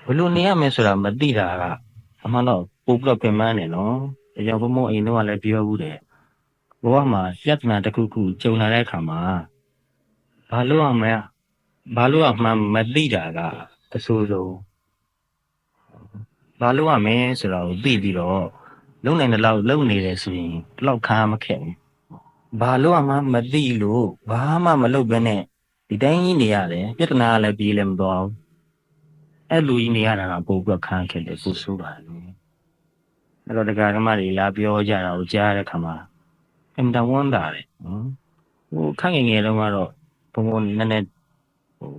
ဘလို့နေရမယ်ဆိုတာမသိတာကအမှန်တော့ပို့ပြီးတော့ပြင်ပန်းတယ်နော်အကြောင်းဘုံဘုံအိမ်တော့လည်းပြောဘူးတယ်ဘဝမှာပြဿနာတစ်ခုခုကြုံလာတဲ့အခါမှာဘာလို့အောင်မလဲဘာလို့အောင်မှမသိတာကအဆိုးဆုံးဘာလို့ရမယ်ဆိုတာကိုသိပြီးတော့လုံနိုင်တဲ့လောက်လုံနေတယ်ဆိုရင်ဒီလောက်ခါမခဲ့ဘူးဘာလို့အောင်မသိလို့ဘာမှမလုပ်ဘဲနဲ့ဒီတိုင်းကြီးနေရတယ်ပြဿနာကလည်းပြေးလည်းမသွားဘူးအဲ့လူကြီးနေရတာကပို့ပြီးခန်းခဲ့တယ်ပို့ဆိုးပါလေအဲ့တော့တရားဓမ္မတွေလာပြောကြတာကိုကြားတဲ့ခါမှာအင်တန်ဝန်းတာတယ်နော်ဟိုခန့်ငယ်ငယ်တုန်းကတော့ဘုံဘုံနည်းနည်းဟို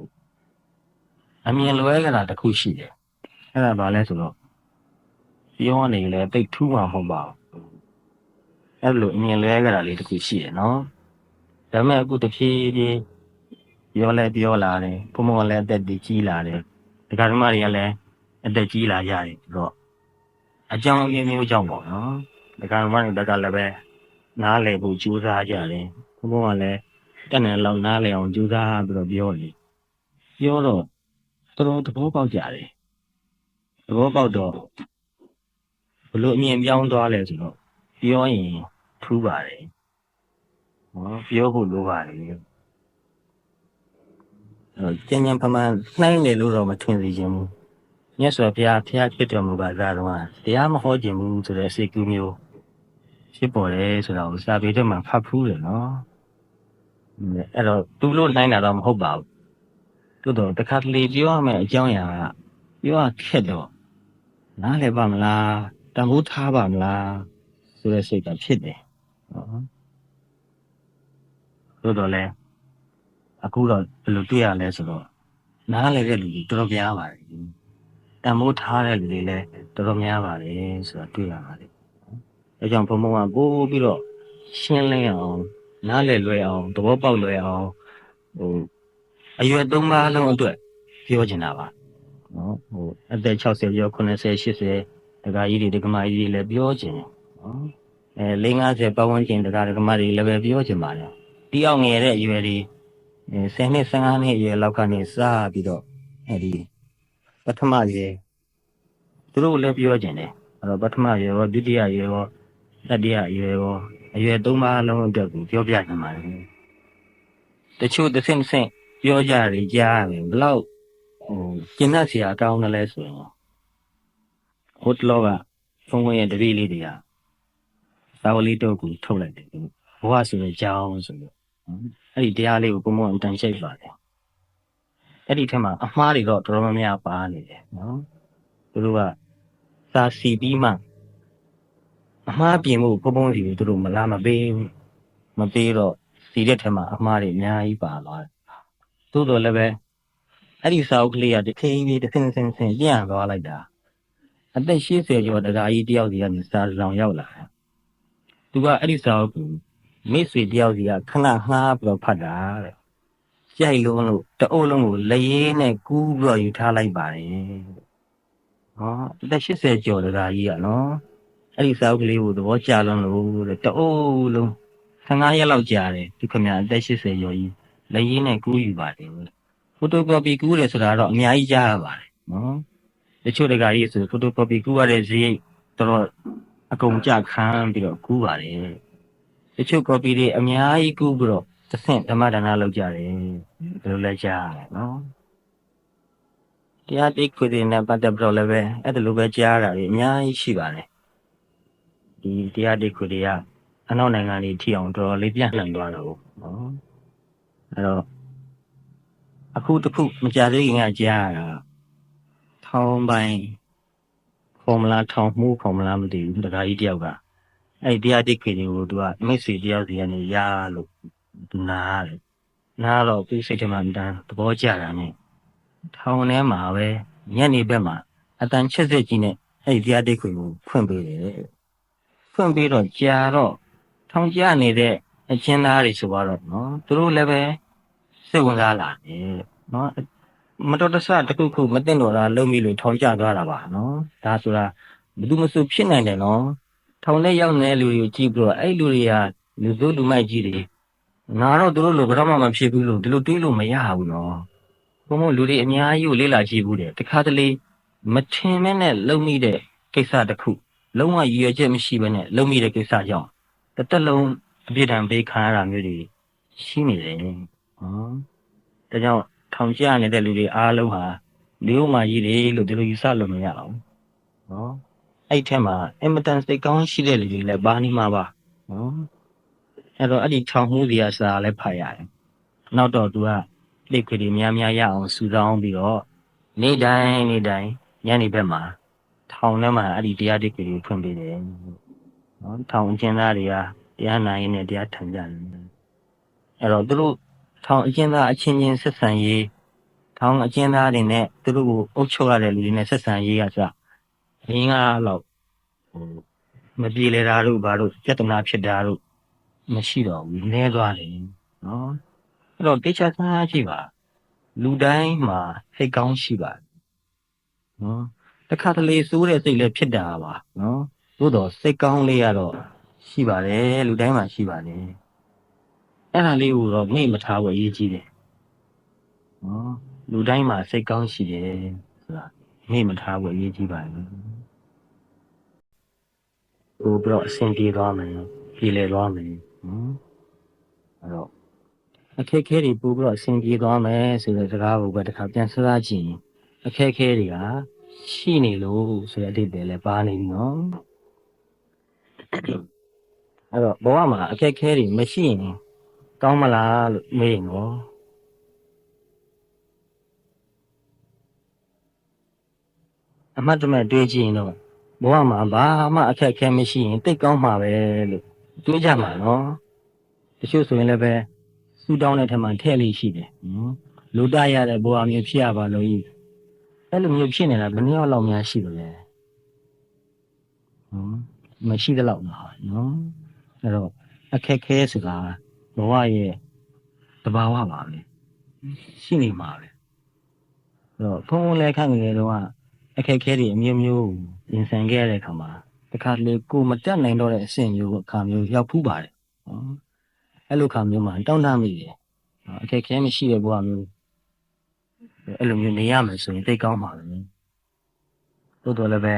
အမြင်လွဲကြတာတစ်ခုရှိတယ်အဲ့ဒါဘာလဲဆိုတော့ပြောရနေလေတိတ်ထူးမှာမဟုတ်ပါဘူးအဲ့လိုအမြင်လွဲကြတာလေးတစ်ခုရှိတယ်နော်ဒါပေမဲ့အခုတဖြည်းဖြည်းပြောလဲပြောလာတယ်ဘုံဘုံလည်းအသက်ကြီးလာတယ်တရားဓမ္မတွေကလည်းအသက်ကြီးလာကြတယ်ဆိုတော့အကြောင်းအမျိုးကြောင့်ပေါ့နော်တရားဓမ္မတွေတက်ကလည်းပဲနားလည်ဖို့ကြိုးစားကြတယ်ဘုံဘုံကလည်းတက်နေလောက်နားလည်အောင်ကြိုးစားပြီးတော့ပြောတယ်ပြောတော့တော်တော်သဘောပေါက်ကြတယ်သဘောပေါက်တော့ဘလို့အမြင်ပြောင်းသွားလဲဆိုတော့ပြောရင်ထူးပါတယ်ဟောပြောဖို့လိုပါတယ်ကျန်ကျန်ဖမှန်နှိုင်းတယ်လို့တော့မထင်စေချင်ဘူးမြတ်စွာဘုရားဖြစ်တော်မူပါသားတော့တရားမဟောခြင်းဘူးဆိုတဲ့စိတ်ကူးမျိုးဖြစ်ပေါ်တယ်ဆိုတာကိုစာပေထဲမှာဖတ်ဖူးတယ်နော်အဲ့တော့သူလို့နှိုင်းတာတော့မဟုတ်ပါဘူးတိုးတော့တခါတလေပြောရမယ့်အကြောင်းအရာကပြောရခက်တော့နားလည်ပါမလားတန်ဖိုးထားပါမလားဆိုတဲ့စိတ်ကဖြစ်တယ်နော်တိုးတော့လဲအခုတော့ဘယ်လိုတွေ့ရလဲဆိုတော့နားလည်တဲ့လူတွေတော်တော်များပါတယ်တန်ဖိုးထားတဲ့လူတွေလည်းတော်တော်များပါတယ်ဆိုတာတွေ့ရပါတယ်အဲကြောင့်ဘုံဘုံကပို့ပြီးတော့ရှင်းလင်းအောင်နားလည်လွယ်အောင်သဘောပေါက်လွယ်အောင်ဟိုအရွယ်သုံးပါးလုံးအတွက်ပြောချင်တာပါနော်ဟိုအသက်60ကျော်90 80ဒကာကြီးတွေဒကမကြီးတွေလည်းပြောချင်နော်50ပတ်ဝန်းကျင်ဒကာဒကမတွေလည်းပဲပြောချင်ပါတယ်တယောက်ငယ်တဲ့အရွယ်တွေ10နှစ်15နှစ်အရွယ်လောက်ကနေစပြီးတော့အဲဒီပထမရေသူတို့လည်းပြောချင်တယ်အဲ့တော့ပထမရေရောဒုတိယရေရောတတိယရေရောအရွယ်သုံးပါးလုံးအတွက်ကိုပြောပြချင်ပါတယ်တချို့တစ်ဆင့်ပြောကြတယ်ကြားတယ်ဘလောက်ကျင့်တတ်စရာကောင်းတယ်လဲဆိုရင်ဟိုတလောကဖုန်းဝင်ရဲ့တပည့်လေးတွေကသာဝလိတော့ကိုထုတ်လိုက်တယ်ဘဝဆိုတဲ့ကြောင်းဆိုလို့အဲ့ဒီတရားလေးကိုဘုံဘုံအတန်ရှိတ်ပါတယ်အဲ့ဒီထက်မှာအမှားတွေတော့တော်တော်များများပါနေတယ်နော်သူတို့ကစာစီပြီးမှအမှားပြင်မှုဘုံဘုံစီကိုသူတို့မလားမပေးတော့စီတဲ့ထက်မှာအမှားတွေအများကြီးပါသွားတယ်သို့တော်လည်းပဲအဲ့ဒီစာအုပ်ကလေးကတစ်ခင်းကြီးတစ်ဆင့်ပြန်သွားလိုက်တာအသက်80ကျော်တရားကြီးတယောက်စီကနေစာဆောင်ရောက်လာတယ်သူကအဲ့ဒီစာအုပ်ကိုမိတ်ဆွေတယောက်စီကခဏငှားပြီးတော့ဖတ်တာတဲ့ကြိုက်လုံးလို့တအုပ်လုံးကိုလျင်းနဲ့ကူးပြီးတော့ယူထားလိုက်ပါတယ်ဟောအသက်80ကျော်တရားကြီးကနော်အဲ့ဒီစာအုပ်ကလေးကိုသဘောကျလုံးလို့တဲ့တအုပ်လုံး15ရက်လောက်ကြာတယ်ဒီခင်ဗျအသက်80ကျော်ကြီးလျင်းနဲ့ကူးယူပါတယ်ဖိုတိုကော်ပီကူးတယ်ဆိုတာတော့အများကြီးကြားရပါတယ်နော်တချို့တကကြီးဆိုဖိုတိုကော်ပီကူးရတဲ့ဈေးတော်အကုန်ကြခန်းပြီးတော့ကူးပါတယ်တချို့ကော်ပီတွေအများကြီးကူးပြီးတော့တစ်ဆင့်ဓမ္မဒါနလုပ်ကြတယ်ဘယ်လိုလဲကြားရတယ်နော်တရားတိတ်ခွေတွေနဲ့ပတ်သက်ပြီးတော့လည်းပဲအဲ့ဒါလိုပဲကြားရတာတွေအများကြီးရှိပါတယ်ဒီတရားတိတ်ခွေတွေကအနောက်နိုင်ငံတွေထိအောင်တော်တော်လေးပြန့်နှံ့သွားတော့နော်အဲ့တော့အခုတစ်ခုမကြသေးခင်ကကြားရတာထောင်းပိုင်းဖော်မလာထောင်းမှုဖော်မလာမသိဘူးတခါကြီးတယောက်ကအဲ့တရားတိတ်ခေတွေကိုသူကမိတ်ဆွေတယောက်စီကနေရလို့သူနာတယ်နာတော့သူစိတ်ထဲမှာတန်းသဘောကျတာနဲ့ထောင်းထဲမှာပဲညနေဘက်မှာအတန်ချက်စစ်ကြီးနဲ့အဲ့တရားတိတ်ခေကိုဖွင့်ပေးတယ်ဖွင့်ပေးတော့ကြာတော့ထောင်းကြနေတဲ့အချင်းသားတွေဆိုတော့နော်သူတို့လည်းပဲစိတ်ဝင်စားလာတယ်နော်မတော်တဆတခုခုမသိတော့တာလုံးပြီလို့ထောင်ကျသွားတာပါနော်ဒါဆိုတာဘယ်သူမှမဆိုဖြစ်နိုင်တယ်နော်ထောင်ထဲရောက်နေတဲ့လူတွေကိုကြည့်ပြီးတော့အဲ့လူတွေကလူစိုးလူမိုက်ကြီးတွေငါတော့သူတို့လိုဘယ်တော့မှမဖြစ်ဘူးလို့ဒီလိုတွေးလို့မရဘူးနော်ဘုံဘုံလူတွေအများကြီးကိုလေးလာကြည့်ဘူးတယ်တခါတလေ မထင်မဲ့နဲ့လုံမိတဲ့ကိစ္စတစ်ခုလုံးဝရည်ရွယ်ချက်မရှိဘဲနဲ့လုံမိတဲ့ကိစ္စကြောင့်တစ်သက်လုံးအပြစ်ဒဏ်ပေးခံရတာမျိုးတွေရှိနေတယ်နော်ဒါကြောင့်ထောင်ကျနေတဲ့လူတွေအားလုံးဟာလူ့မာကြီးတွေလို့ဒီလိုယူဆလို့မရအောင်နော်အဲ့ထက်မှာအင်မတန်စိတ်ကောင်းရှိတဲ့လူတွေလည်းပါနေမှာပါနော်အဲ့တော့အဲ့ဒီထောင်မှုစီအစားလည်းဖတ်ရတယ်နောက်တော့သူကလိတ်ခွေတွေများများရအောင်စူဆောင်းပြီးတော့နေ့တိုင်းညနေဘက်မှာထောင်ထဲမှာအဲ့ဒီတရားတိတ်ခွေတွေဖွင့်ပေးတယ်နော်ထောင်အကျဉ်းသားတွေကတရားနာရင်နဲ့တရားထိုင်ကြတယ်အဲ့တော့သူတို့ထောင်အကျဉ်းသားအချင်းချင်းဆက်ဆံရေးထောင်အကျဉ်းသားတွေနဲ့သူတို့ကိုအုပ်ချုပ်ရတဲ့လူတွေနဲ့ဆက်ဆံရေးကစရင်းကတော့မပြေလည်တာတို့ဘာလို့ပြဿနာဖြစ်တာတို့မရှိတော့ဘူးနည်းသွားတယ်နော်အဲ့တော့တေချာဆန်းကြည့်ပါလူတိုင်းမှာစိတ်ကောင်းရှိပါတယ်နော်တစ်ခါတလေစိုးတဲ့စိတ်လည်းဖြစ်တာပါနော်သို့တော့စိတ်ကောင်းလေးကတော့ရှိပါတယ်လူတိုင်းမှာရှိပါတယ်အဲ့ဒါလေးကိုတော့မေ့မထားဘူးအရေးကြီးတယ်နော်လူတိုင်းမှာစိတ်ကောင်းရှိတယ်ဆိုတာမေ့မထားဘူးအရေးကြီးပါတယ်ဟိုပြီးတော့အဆင်ပြေသွားမယ်ပြေလည်သွားမယ်နော်အဲ့တော့အခက်အခဲတွေပို့ပြီးတော့အဆင်ပြေသွားမယ်ဆိုတဲ့စကားကိုပဲတစ်ခါပြန်စဉ်းစားကြည့်ရင်အခက်အခဲတွေကရှိနေလို့ဆိုတဲ့အဓိပ္ပာယ်လည်းပါနေပြီနော်အဲ့တော့ဘဝမှာအခက်အခဲတွေမရှိရင်ကောင်းမလားလို့မေးရင်တော့အမှတ်တမဲ့တွေးကြည့်ရင်တော့ဘဝမှာဘာမှအခက်အခဲမရှိရင်တိတ်ကောင်းမှာပဲလို့တွေးကြမှာနော်တချို့ဆိုရင်လည်းပဲစူတောင်းတဲ့ထက်မှထည့်လေးရှိတယ်နော်လူတရတဲ့ဘဝမျိုးဖြစ်ရပါလို့ဤအဲ့လိုမျိုးဖြစ်နေတာဘယ်နှယောက်လောက်များရှိတယ်လဲမရှိသလောက်ပါနော်အဲ့တော့အခက်ခဲဆိုတာဘဝရဲ့သဘာဝပါပဲရှိနေမှာပဲအဲ့တော့ဖုံးလဲခန့်ငယ်တော့အခက်ခဲတွေအမျိုးမျိုးရင်ဆိုင်ခဲ့ရတဲ့အခါမှာတခါတလေကိုမတက်နိုင်တော့တဲ့အဆင့်မျိုးအခါမျိုးရောက်ဖူးပါတယ်နော်အဲ့လိုခါမျိုးမှာတောင်းတမိတယ်အခက်ခဲမရှိတဲ့ဘဝမျိုးအဲ့လိုမျိုးနေရမယ်ဆိုရင်သိကောင်းပါပဲတိုးတော်လည်းပဲ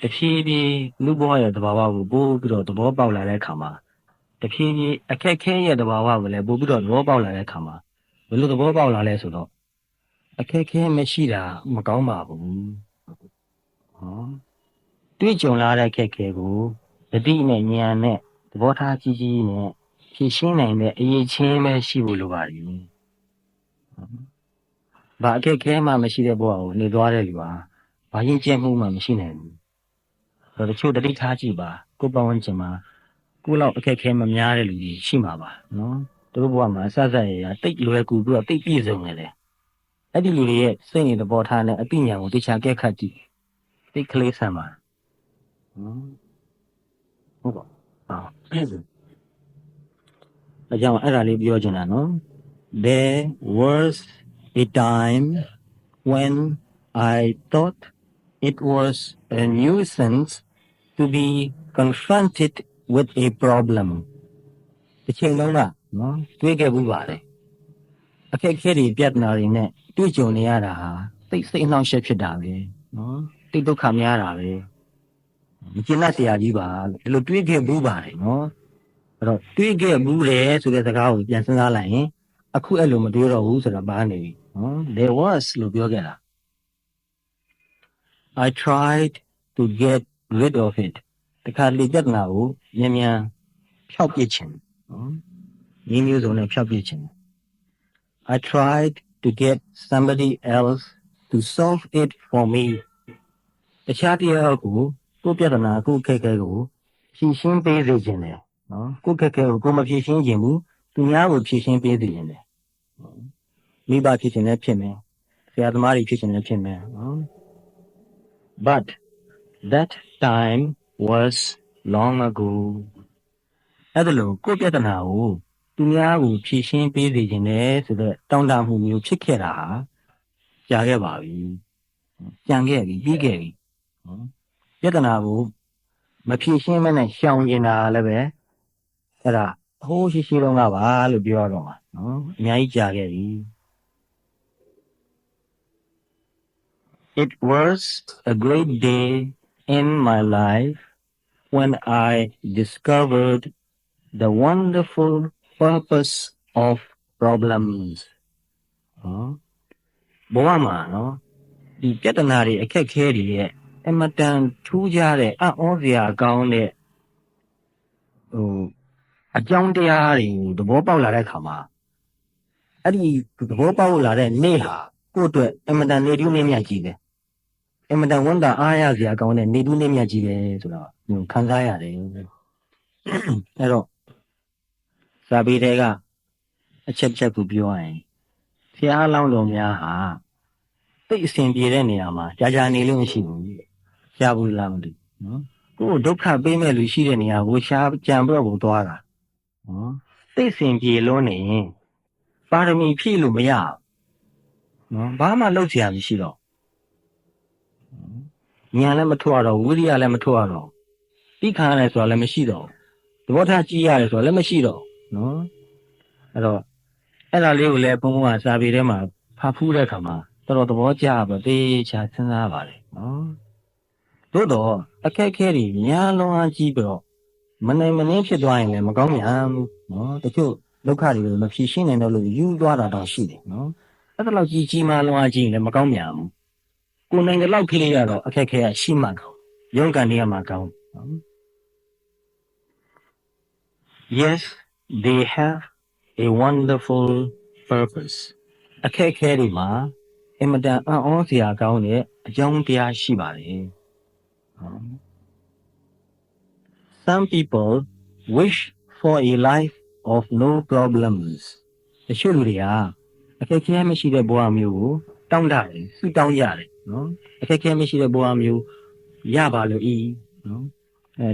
တဖြည်းဖြည်းလူဘဝရဲ့သဘာဝကိုပို့ပြီးတော့သဘောပေါက်လာတဲ့အခါမှာတဖြည်းဖြည်းအခက်ခဲရဲ့သဘာဝကိုလည်းပို့ပြီးတော့သဘောပေါက်လာတဲ့အခါမှာဘယ်လိုသဘောပေါက်လာလဲဆိုတော့အခက်ခဲမရှိတာမကောင်းပါဘူးဟောတွေ့ကြုံလာတဲ့အခက်ခဲကိုတတိနဲ့ဉာဏ်နဲ့သဘောထားကြီးကြီးနဲ့ဖြေရှင်းနိုင်တဲ့အရေးချင်းပဲရှိဖို့လိုပါတယ်ဘာအခက်ခဲမှမရှိတဲ့ဘဝကိုနေသွားတဲ့လူဟာဘာရင်ကျက်မှုမှမရှိနိုင်ဘူးတချို့တတိထားကြည့်ပါကိုပတ်ဝန်းကျင်မှာကိုလောက်အခက်ခဲမများတဲ့လူကြီးရှိမှာပါနော်သူတို့ဘဝမှာအစစရရတိတ်လွယ်ကူပြီးတော့တိတ်ပြည့်စုံနေတယ်အဲ့ဒီလူတွေရဲ့စိတ်ရည်သဘောထားနဲ့အသိဉာဏ်ကိုတခြားကဲခတ်ကြည့်တိတ်ကလေးဆန်ပါဟုတ်ပါအကြောင်းအဲ့ဒါလေးပြောချင်တာနော် There was a time when I thought it was a nuisance to be confronted with a problem ဒီချိန်လုံးကနော်တွေးခဲ့ဘူးပါလေအခက်အခဲတွေပြဿနာတွေနဲ့တွေ့ကြုံနေရတာဟာစိတ်အနှောင့်အယှက်ဖြစ်တာပဲနော်တိတ်ဒုက္ခများတာပဲမကျင်တတ်တရားကြီးပါဒီလိုတွေးခဲ့ဘူးပါတယ်နော်အဲ့တော့တွေးခဲ့ဘူးတယ်ဆိုတဲ့စကားကိုပြန်စဉ်းစားလိုက်ရင်အခုအဲ့လိုမတွေးတော့ဘူးဆိုတာပါနေပြီနော် there was လို့ပြောခဲ့တာ I tried to get rid of it တခါလေပြဿနာကိုမြန်ဖျောက်ပစ်ခြင်းနော်ဒီမျိုးစုံနဲ့ဖျောက်ပစ်ခြင်း I tried to get somebody else to solve it for me တခြားတရားကိုပြဿနာကိုခက်ခဲကိုဖြေရှင်းပေးစေခြင်းတယ်နော်ကိုခက်ခဲကိုမဖြေရှင်းခြင်းဘူးသူများကိုဖြေရှင်းပေးစေခြင်းတယ်မိဘဖြစ်ခြင်းလည်းဖြစ်မယ်ဆရာသမားတွေဖြစ်ခြင်းလည်းဖြစ်မယ်နော် but that time was long ago အဲ့ဒါလို့ကိုပြဿနာကိုသူများကိုဖြေရှင်းပေးစေခြင်းနဲ့ဆိုတော့တောင်းတမှုမျိုးဖြစ်ခဲ့တာဟာကြာခဲ့ပါပြီကြံခဲ့ပြီပြီးခဲ့ပြီပြဿနာကိုမဖြေရှင်းမနဲ့ရှောင်နေတာလည်းပဲအဲ့ဒါဟိုးရှိတော့ကပါလို့ပြောတော့မှာနော်အများကြီးကြာခဲ့ပြီ It was a great day in my life when I discovered the wonderful purpose of problems. ဘဝမှာနော်ဒီပြဿနာတွေအခက်ခဲတွေရဲ့အမတန်ထူးခြားတဲ့အံ့ဩစရာကောင်းတဲ့ဟိုအကြောင်းတရားတွေကိုသဘောပေါက်လာတဲ့အခါမှာအဲ့ဒီသဘောပေါက်လာတဲ့နေ့ဟာကိုယ့်အတွက်အမတန်နေထူးနေမြတ်ကြီးပဲအမတန်ဝန်တာအားရစရာကောင်းတဲ့နေထူးနေမြတ်ကြီးပဲဆိုတော့ခံစားရတယ်အဲ့တော့စာပေတွေကအချက်ကိုပြောရရင်ဖျားလောင်းတော်များဟာသိအစဉ်ပြေတဲ့နေရာမှာကြာကြာနေလို့မရှိဘူးရှားဘူးလားမသိနော်ကိုယ်ဒုက္ခပေးမဲ့လူရှိတဲ့နေရာကိုရှားကြံပြီးတော့သွားတာနော်သိအစဉ်ပြေလို့နေရင်ပါရမီဖြည့်လို့မရဘူးနော်ဘာမှလုပ်เสียမရှိတော့ဉာဏ်လည်းမထွက်တော့ဝိရိယလည်းမထွက်တော့သိခံရတယ်ဆိုတာလည်းမရှိတော့သဘောထားကြည့်ရတယ်ဆိုတာလည်းမရှိတော့နော်အဲ့တော့အဲ့ဒါလေးကိုလည်းဘုံဘုံကစာပေထဲမှာဖတ်ဖူးတဲ့အခါမှာတော်တော်သဘောကျပါသေချာစဉ်းစားပါလေနော်သို့တော့အခက်ခဲတွေများလွန်အားကြီးပြီးတော့မနိုင်မနှင်းဖြစ်သွားရင်လည်းမကောင်းပြန်ဘူးနော်တချို့ဒုက္ခတွေကိုမဖြေရှင်းနိုင်တော့လို့ယူသွားတာတော့ရှိတယ်နော်အဲ့ဒါလောက်ကြီးမားလွန်အားကြီးရင်လည်းမကောင်းပြန်ဘူးကိုယ်နိုင်တဲ့လောက်ဖြစ်ရတော့အခက်ခဲကရှိမှကောင်းရုန်းကန်နေရမှာကောင်းနော် Yes they have a wonderful purpose အခက်ခဲတွေမှာအမတန်အံ့ဩစရာကောင်းတဲ့အကြောင်းတရားရှိပါတယ် Some people wish for a life of no problems တချို့လူတွေကအခက်ခဲမရှိတဲ့ဘဝမျိုးကိုတောင်းတတယ်ဆုတောင်းရတယ်နော်အခက်ခဲမရှိတဲ့ဘဝမျိုးရပါလို့ဤနော်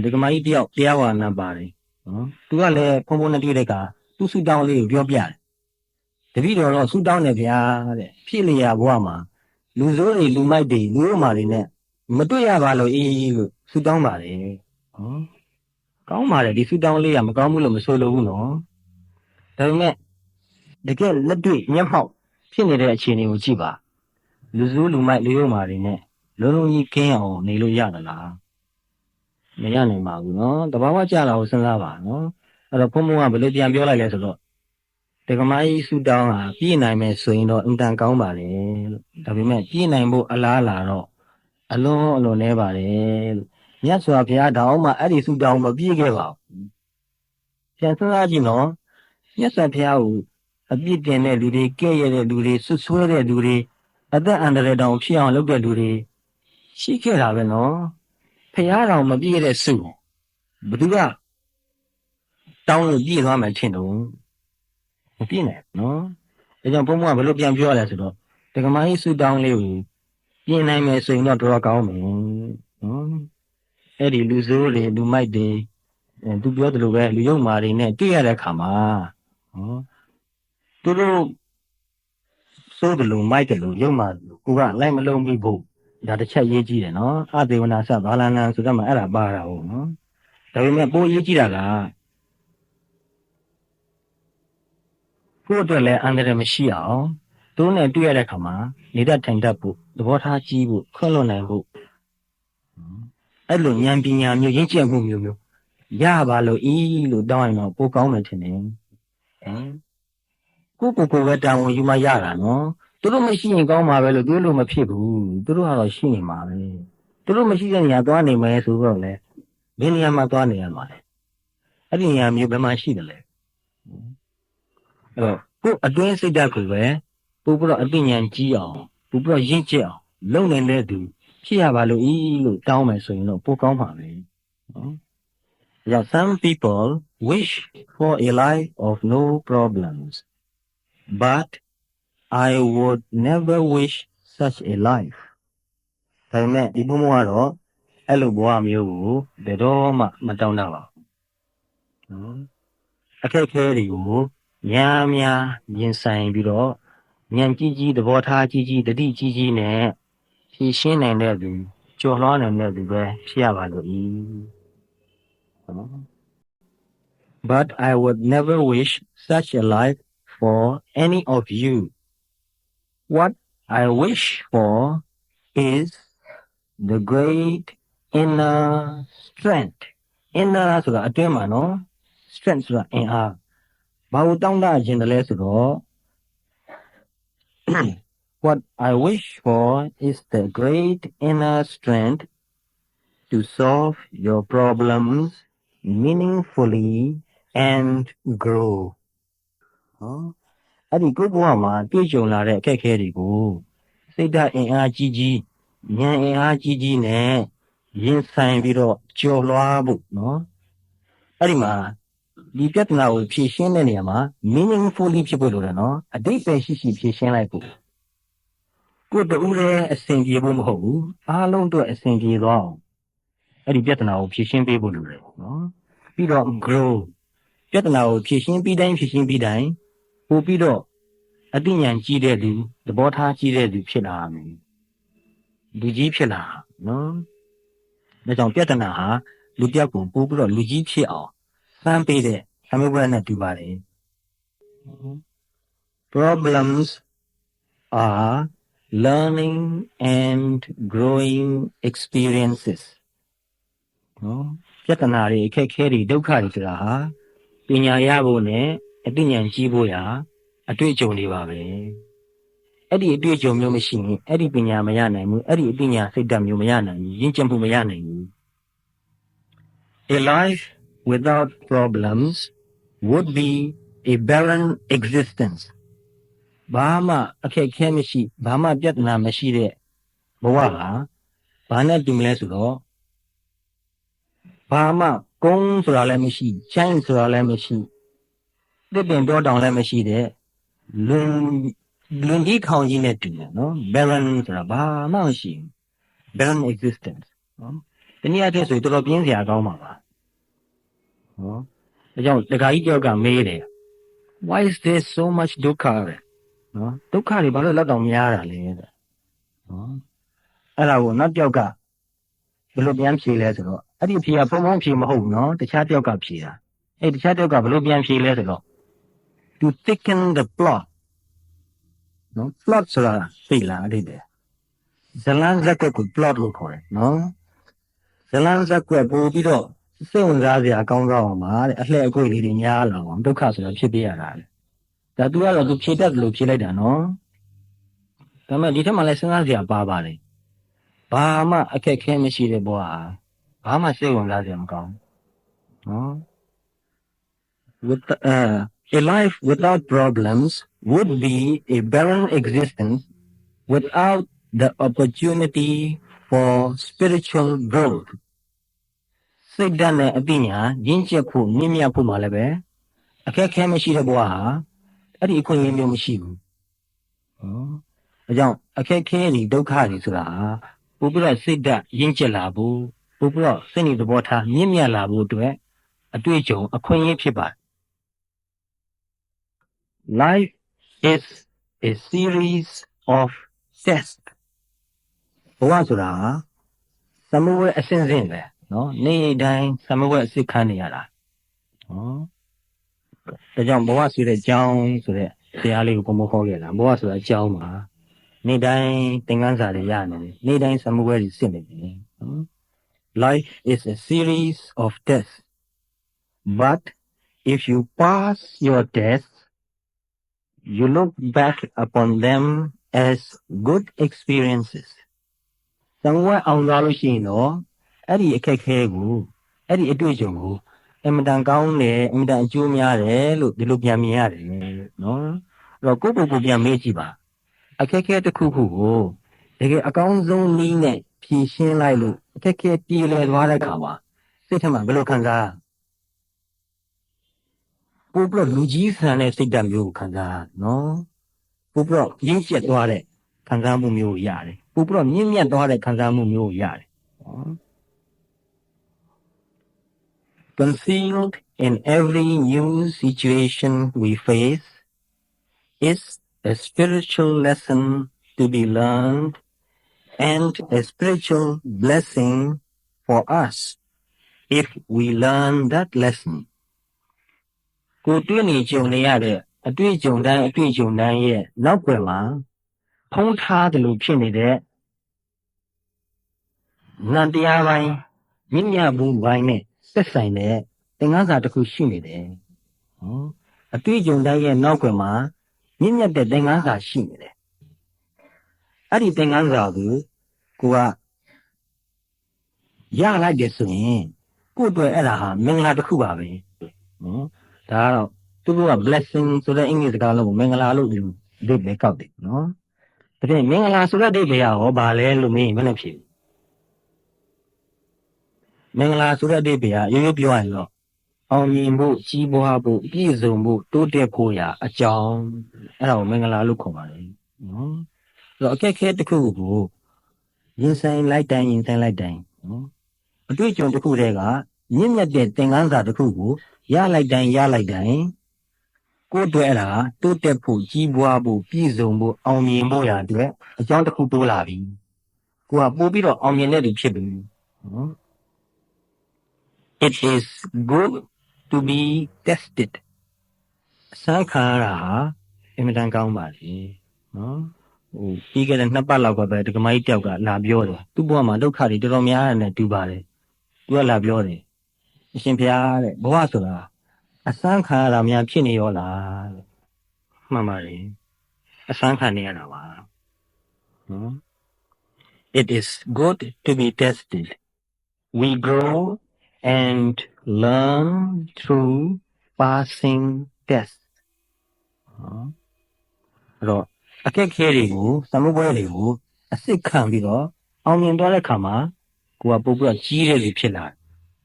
ဒီကမကြီးတယောက်တရားဝါနာပါတယ်နော်သူကလည်းဖုံဖုံနဲ့တွေ့တဲ့အခါသူဆုတောင်းလေးကိုပြောပြတယ်တပည့်တော်တော့ဆုတောင်းတယ်ဗျာတဲ့ဖြစ်လျာဘဝမှာလူစိုးတွေလူမိုက်တွေလူရမာတွေနဲ့မတွေ့ရပါလို့လို့ဆုတောင်းပါတယ်နော်ကောင်းပါတယ်ဒီဆုတောင်းလေးကမကောင်းဘူးလို့မဆိုလိုဘူးနော်ဒါပေမဲ့တကယ်လက်တွေ့မျက်မှောက်ဖြစ်နေတဲ့အခြေအနေကိုကြည့်ပါလူစိုးလူမိုက်လူရမာတွေနဲ့လုံးလုံးကြီးကင်းအောင်နေလို့ရသလားမရနိုင်ပါဘူးနော်တဘာဝကြတာကိုစဉ်းစားပါနော်အဲ့တော့ဘုံဘုံကဘယ်လိုပြန်ပြောလိုက်လဲဆိုတော့တက္ကမကြီးဆုတောင်းဟာပြည့်နိုင်မယ်ဆိုရင်တော့အင်တန်ကောင်းပါလေလို့ဒါပေမဲ့ပြည့်နိုင်ဖို့အလားလာတော့အလွန်နဲပါတယ်လို့မြတ်စွာဘုရားတောင်းမှအဲ့ဒီဆုတောင်းမပြည့်ခဲ့ပါဘူးပြန်စဉ်းစားကြည့်နော်မြတ်စွာဘုရားကိုအပြစ်တင်တဲ့လူတွေကဲ့ရဲ့တဲ့လူတွေဆွဆွဲတဲ့လူတွေအသက်အန္တရာယ်တောင်ဖြစ်အောင်လုပ်တဲ့လူတွေရှိခဲ့တာပဲနော်ဘုရားတော်မပြည့်တဲ့ဆုဘသူကတောင်းလို့ပြည့်သွားမှထင်တော့မပြည့်နိုင်နော်ဒါကြောင့်ဘုံဘုံကဘယ်လိုပြန်ပြောရလဲဆိုတော့တက္ကမကြီးဆုတောင်းလေးကိုပြည့်နိုင်မယ်ဆိုရင်တော့တော်တော်ကောင်းမယ်နော်အဲ့ဒီလူစိုးတွေလူမိုက်တွေသူပြောသလိုပဲလူယုံမာတွေနဲ့တွေ့ရတဲ့အခါမှာနော်သူတို့စိုးတယ်လို့မိုက်တယ်လို့ယုံမာကိုကလိုက်မလုံးပြီးဖို့ဒါတစ်ချက်ရေးကြည့်တယ်နော်အသေဝနာသဘာလနာဆိုတော့မှအဲ့ဒါပါတာဟုတ်နော်ဒါပေမဲ့ပိုရေးကြည့်တာကကိုယ့်အတွက်လည်းအန္တရာယ်မရှိအောင်သူနဲ့တွေ့ရတဲ့အခါမှာနေတတ်ထိုင်တတ်ဖို့သဘောထားကြီးဖို့ခွင့်လွှတ်နိုင်ဖို့အဲ့လိုဉာဏ်ပညာမျိုးရင့်ကျက်မှုမျိုးရပါလို့လို့တောင်းရင်တော့ပိုကောင်းမယ်ထင်တယ်ကိုပဲတာဝန်ယူမှရတာနော်သူတို့မရှိရင်ကောင်းမှာပဲလို့သူတို့မဖြစ်ဘူးသူတို့ကတော့ရှိနေမှာပဲသူတို့မရှိတဲ့နေရာသွားနေမယ်ဆိုတော့လေဘယ်နေရာမှာသွားနေရမှာလဲအဲ့ဒီနေရာမျိုးဘယ်မှာရှိတယ်လဲအဲ့တော့ကိုအတွင်းစိတ်ဓာတ်ကိုပဲပို့ပြီးတော့အသိဉာဏ်ကြီးအောင်ပို့ပြီးတော့ရင့်ကျက်အောင်လုပ်နေတဲ့သူဖြစ်ရပါလို့လို့တောင်းမယ်ဆိုရင်တော့ပိုကောင်းပါပဲနော် Yeah, some people wish for a life of no problems, but I would never wish such a life. ဒါပေမဲ့ဒီဘုံဘုံကတော့အဲ့လိုဘဝမျိုးကိုဘယ်တော့မှမတောင်းတပါဘူးနော်အခက်အခဲတွေကိုများရင်ဆိုင်ပြီးတော့ဉာဏ်ကြီးသဘောထားကြီးတတိကြီးနဲ့ဖြေရှင်းနိုင်တဲ့သူကြော်လွှားနိုင်တဲ့သူပဲဖြစ်ရပါလို့But I would never wish such a life for any of you. What I wish for is the great inner strength. Inner ဆိုတာအတွင်းမှာနော် strength ဆိုတာအင်အားဘာကိုတောင်းတခြင်းတလဲဆိုတော့ what I wish for is the great inner strength to solve your problems meaningfully and grow. နော်အဲ့ဒီကိုယ့်ဘဝမှာတွေ့ကြုံလာတဲ့အခက်အခဲတွေကိုစိတ်ဓာတ်အင်အားကြီးကြီးဉာဏ်အင်အားကြီးကြီးနဲ့ရင်ဆိုင်ပြီးတော့ကျော်လွှားဖို့နော်အဲ့ဒီမှာဒီပြဿနာကိုဖြေရှင်းတဲ့နေရာမှာ meaningfully ဖြစ်ဖို့လိုတယ်နော်အတိတ်ပဲရှိဖြေရှင်းလိုက်ဖို့ကိုယ်တူလည်းအဆင်ပြေဖို့မဟုတ်ဘူးအားလုံးအတွက်အဆင်ပြေသွားအောင်အဲ့ဒီပြဿနာကိုဖြေရှင်းပေးဖို့လိုတယ်နော်ပြီးတော့ grow ပြဿနာကိုဖြေရှင်းပြီးတိုင်းပို့ပြီးတော့အသိဉာဏ်ကြီးတဲ့လူသဘောထားကြီးတဲ့လူဖြစ်လာမယ်လူကြီးဖြစ်လာနော်ဒါကြောင့်ပြဿနာဟာလူတစ်ယောက်ကိုပို့ပြီးတော့လူကြီးဖြစ်အောင်စမ်းပေးတဲ့သမဘဝနဲ့တူပါတယ် Problems are learning and growing experiences နော်ပြဿနာတွေအခက်အခဲတွေဒုက္ခတွေဆိုတာဟာပညာရဖို့နဲ့အသိဉာဏ်ကြီးဖို့ရာအတွေ့အကြုံတွေပါပဲအဲ့ဒီအတွေ့အကြုံမျိုးမရှိရင်အဲ့ဒီပညာမရနိုင်ဘူးအဲ့ဒီအသိဉာဏ်စိတ်ဓာတ်မျိုးမရနိုင်ဘူးရင့်ကျက်မှုမရနိုင်ဘူး A life without problems would be a barren existence ဘာမှအခက်အခဲမရှိဘာမှပြဿနာမရှိတဲ့ဘဝဟာဘာနဲ့တူမလဲဆိုတော့ဘာမှကုန်းဆိုတာလည်းမရှိချိုင်းဆိုတာလည်းမရှိတစ်ပင်တောတောင်လည်းမရှိတဲ့လွန်ကြီးခေါင်ကြီးနဲ့တူတယ်နော် barren ဆိုတာဘာမှမရှိဘူး barren existence နော်တနည်းအားဖြင့်ဆိုတော်တော်ပြင်းစရာကောင်းပါပါနော်ဒါကြောင့်တခါကြီးတယောက်ကမေးတယ် why is there so much dukkha နော်ဒုက္ခတွေဘာလို့လောက်တောင်များတာလဲတဲ့နော်အဲ့ဒါကိုနောက်တယောက်ကဘယ်လိုပြန်ဖြေလဲဆိုတော့အဲ့ဒီဖြေကဖုံဖုံဖြေမဟုတ်ဘူးနော်တခြားတယောက်ကဖြေတာအဲ့တခြားတယောက်ကဘယ်လိုပြန်ဖြေလဲဆိုတော့ to thicken the plot နော် plot ဆိုတာသိလားအဲ့ဒီဇလန်းဇက်ကွက်ကို plot လို့ခေါ်တယ်နော်ဇလန်းဇက်ကွက်ပို့ပြီးတော့စိတ်ဝင်စားစရာကောင်းအောင်ပါတဲ့အလှည့်အကွေ့လေးတွေများလာအောင်ဒုက္ခဆိုတာဖြစ်ပေးရတာလေဒါ तू ကတော့ तू ဖြေတတ်တယ်လို့ဖြေလိုက်တာနော်ဒါပေမဲ့ဒီထက်မှလည်းစဉ်းစားစရာပါပါတယ်ဘာမှအခက်ခဲမရှိတဲ့ဘဝဘာမှစိတ်ဝင်စားစရာမကောင်းနော် with a life without problems would be a barren existence without the opportunity for spiritual growth စိတ်ဓာတ်နဲ့အပညာရင့်ကျက်ဖို့မြင့်မြတ်ဖို့မှလည်းပဲအခက်ခဲမရှိတဲ့ဘဝဟာအဲ့ဒီအခွင့်အရေးမျိုးမရှိဘူး။ဒါကြောင့်အခက်ခဲတွေဒုက္ခတွေဆိုတာပို့ပြီးတော့စိတ်ဓာတ်ရင့်ကျက်လာဖို့ပို့ပြီးတော့စိတ်နေသဘောထားမြင့်မြတ်လာဖို့အတွက်အတွေ့အကြုံအခွင့်အရေးဖြစ်ပါတယ်။ Life is a series of tests ဘဝဆိုတာသမဝဲအစဉ်စဉ်ပဲနော်နေ့တိုင်းသမဝဲအစစ်ခန်းနေရတာနော်ဒါကြောင့်ဘဝဆိုတဲ့အကြောင်းဆိုတဲ့တရားလေးကိုပုံမခေါ်ခဲ့တာဘဝဆိုတာအကြောင်းပါနေ့တိုင်းသင်ခန်းစာတွေရနေတယ်နေ့တိုင်းသမဝဲတွေစစ်နေတယ်နော် Life is a series of tests but if you pass your tests you look back upon them as good experiences သမဝဲအောင်သွားလို့ရှိရင်တော့အဲ့ဒီအခက်ခဲကိုအဲ့ဒီအတွေ့အကြုံကိုအင်မတန်ကောင်းတယ်အင်မတန်အကျိုးများတယ်လို့ဒီလိုပြန်မြင်ရတယ်နော်အဲ့တော့ကိုယ့်ကိုယ်ပြန်မေးကြည့်ပါအခက်ခဲတစ်ခုခုကိုတကယ်အကောင်းဆုံးနည်းနဲ့ဖြေရှင်းလိုက်လို့အခက်ခဲပြေလည်သွားတဲ့အခါမှာစိတ်ထဲမှာဘယ်လိုခံစားပို့ပြီးတော့လူကြီးဆန်တဲ့စိတ်ဓာတ်မျိုးကိုခံစားနော်ပို့ပြီးတော့ရင့်ကျက်သွားတဲ့ခံစားမှုမျိုးကိုရတယ်ပို့ပြီးတော့မြင့်မြတ်သွားတဲ့ခံစားမှုမျိုးကိုရတယ်နော် Concealed in every new situation we face is a spiritual lesson to be learned and a spiritual blessing for us if we learn that lesson. ကိုတွေ့နေကြုံနေရတဲ့အတွေ့အကြုံတိုင်းရဲ့နောက်ွယ်မှာဖုံးထားတယ်လို့ဖြစ်နေတဲ့ နန္တရားပိုင်းမြင့်မြတ်ဘူးပိုင်းနဲ့ဆက်ဆိုင်တဲ့သင်္ကန်းစာတစ်ခုရှိနေတယ်အတွေ့အကြုံတိုင်းရဲ့နောက်ွယ်မှာမြင့်မြတ်တဲ့သင်္ကန်းစာရှိနေတယ်အဲ့ဒီသင်္ကန်းစာကိုကရလိုက်တယ်ဆိုရင်ကိုယ့်အတွက်အဲ့ဒါဟာမင်္ဂလာတစ်ခုပါပဲဒါကတော့သူတို့က blessing ဆိုတဲ့အင်္ဂလိပ်စကားလုံးကိုမင်္ဂလာလို့ဒီလိုပဲကောက်တယ်နော်ဒါဖြင့်မင်္ဂလာဆိုတဲ့အဓိပ္ပာယ်ရောဘာလဲလို့မင်းဘယ်နဲ့ဖြေမင်္ဂလာဆိုတဲ့အဓိပ္ပာယ်ကရိုးရိုးပြောရရင်တော့အောင်မြင်ဖို့ကြီးပွားဖို့ပြည့်စုံဖို့တိုးတက်ဖို့ရာအကြောင်းအဲ့ဒါကိုမင်္ဂလာလို့ခေါ်ပါတယ်နော်ဆိုတော့အခက်အခဲတစ်ခုကိုရင်ဆိုင်လိုက်တိုင်းနော်အတွေ့အကြုံတစ်ခုတည်းကမြင့်မြတ်တဲ့သင်ခန်းစာတစ်ခုကိုရလိုက်တိုင်းကိုယ့်အတွက်အဲ့ဒါတိုးတက်ဖို့ကြီးပွားဖို့ပြည့်စုံဖို့အောင်မြင်ဖို့ရာအတွက်အကြောင်းတစ်ခုတိုးလာပြီကိုကပို့ပြီးတော့အောင်မြင်တဲ့သူဖြစ်ပြီနော် It is good to be tested စမ်းခံရတာဟာအင်မတန်ကောင်းပါလေနော်ပြီးခဲ့တဲ့2ပတ်လောက်ကပဲဒကမကြီးတယောက်ကလာပြောတယ်သူ့ဘဝမှာဒုက္ခတွေတော်တော်များများနဲ့တူပါတယ်သူကလာပြောတယ်အရှင်ဘုရားတဲ့ဘဝဆိုတာအစမ်းခံရတာများဖြစ်နေရောလားတဲ့မှန်ပါတယ်အစမ်းခံနေရတာပါနော် It is good to be tested we grow and learn through passing tests အဲ့တော့အခက်အခဲတွေကိုသမုပ္ပါဒ်တွေကိုအစစ်ခံပြီးတော့အောင်မြင်သွားတဲ့အခါမှာကိုကပို့ပြီးတော့ကြီးတဲ့လူဖြစ်လာတယ်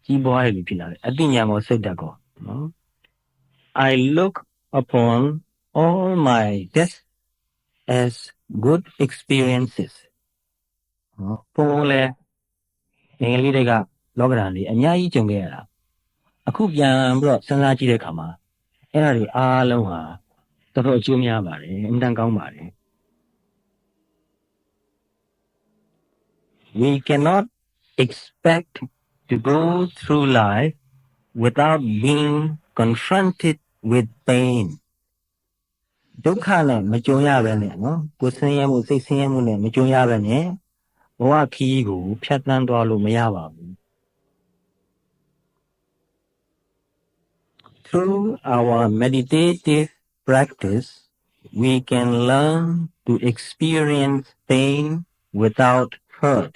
ကြီးပွားတဲ့လူဖြစ်လာတယ်အသိဉာဏ်ကိုစိတ်ဓာတ်ကိုနော် I look upon all my tests as good experiences ပေါ်လေငယ်လေးတွေကလောကဓာတ်လေးအများကြီးကြုံခဲ့ရတာအခုပြန်ပြီးတော့စဉ်းစားကြည့်တဲ့အခါမှာအဲ့ဒါတွေအားလုံးဟာတော်တော်အကျိုးများပါတယ်အမှန်တန်ကောင်းပါတယ် We cannot expect to go through life without being confronted with pain ဒုက္ခနဲ့မကြုံရဘဲနဲ့နော်ကိုယ်ဆင်းရဲမှုစိတ်ဆင်းရဲမှုနဲ့မကြုံရဘဲနဲ့ဘဝခီးကိုဖြတ်သန်းသွားလို့မရပါဘူး Through our meditative practice we can learn to experience pain without hurt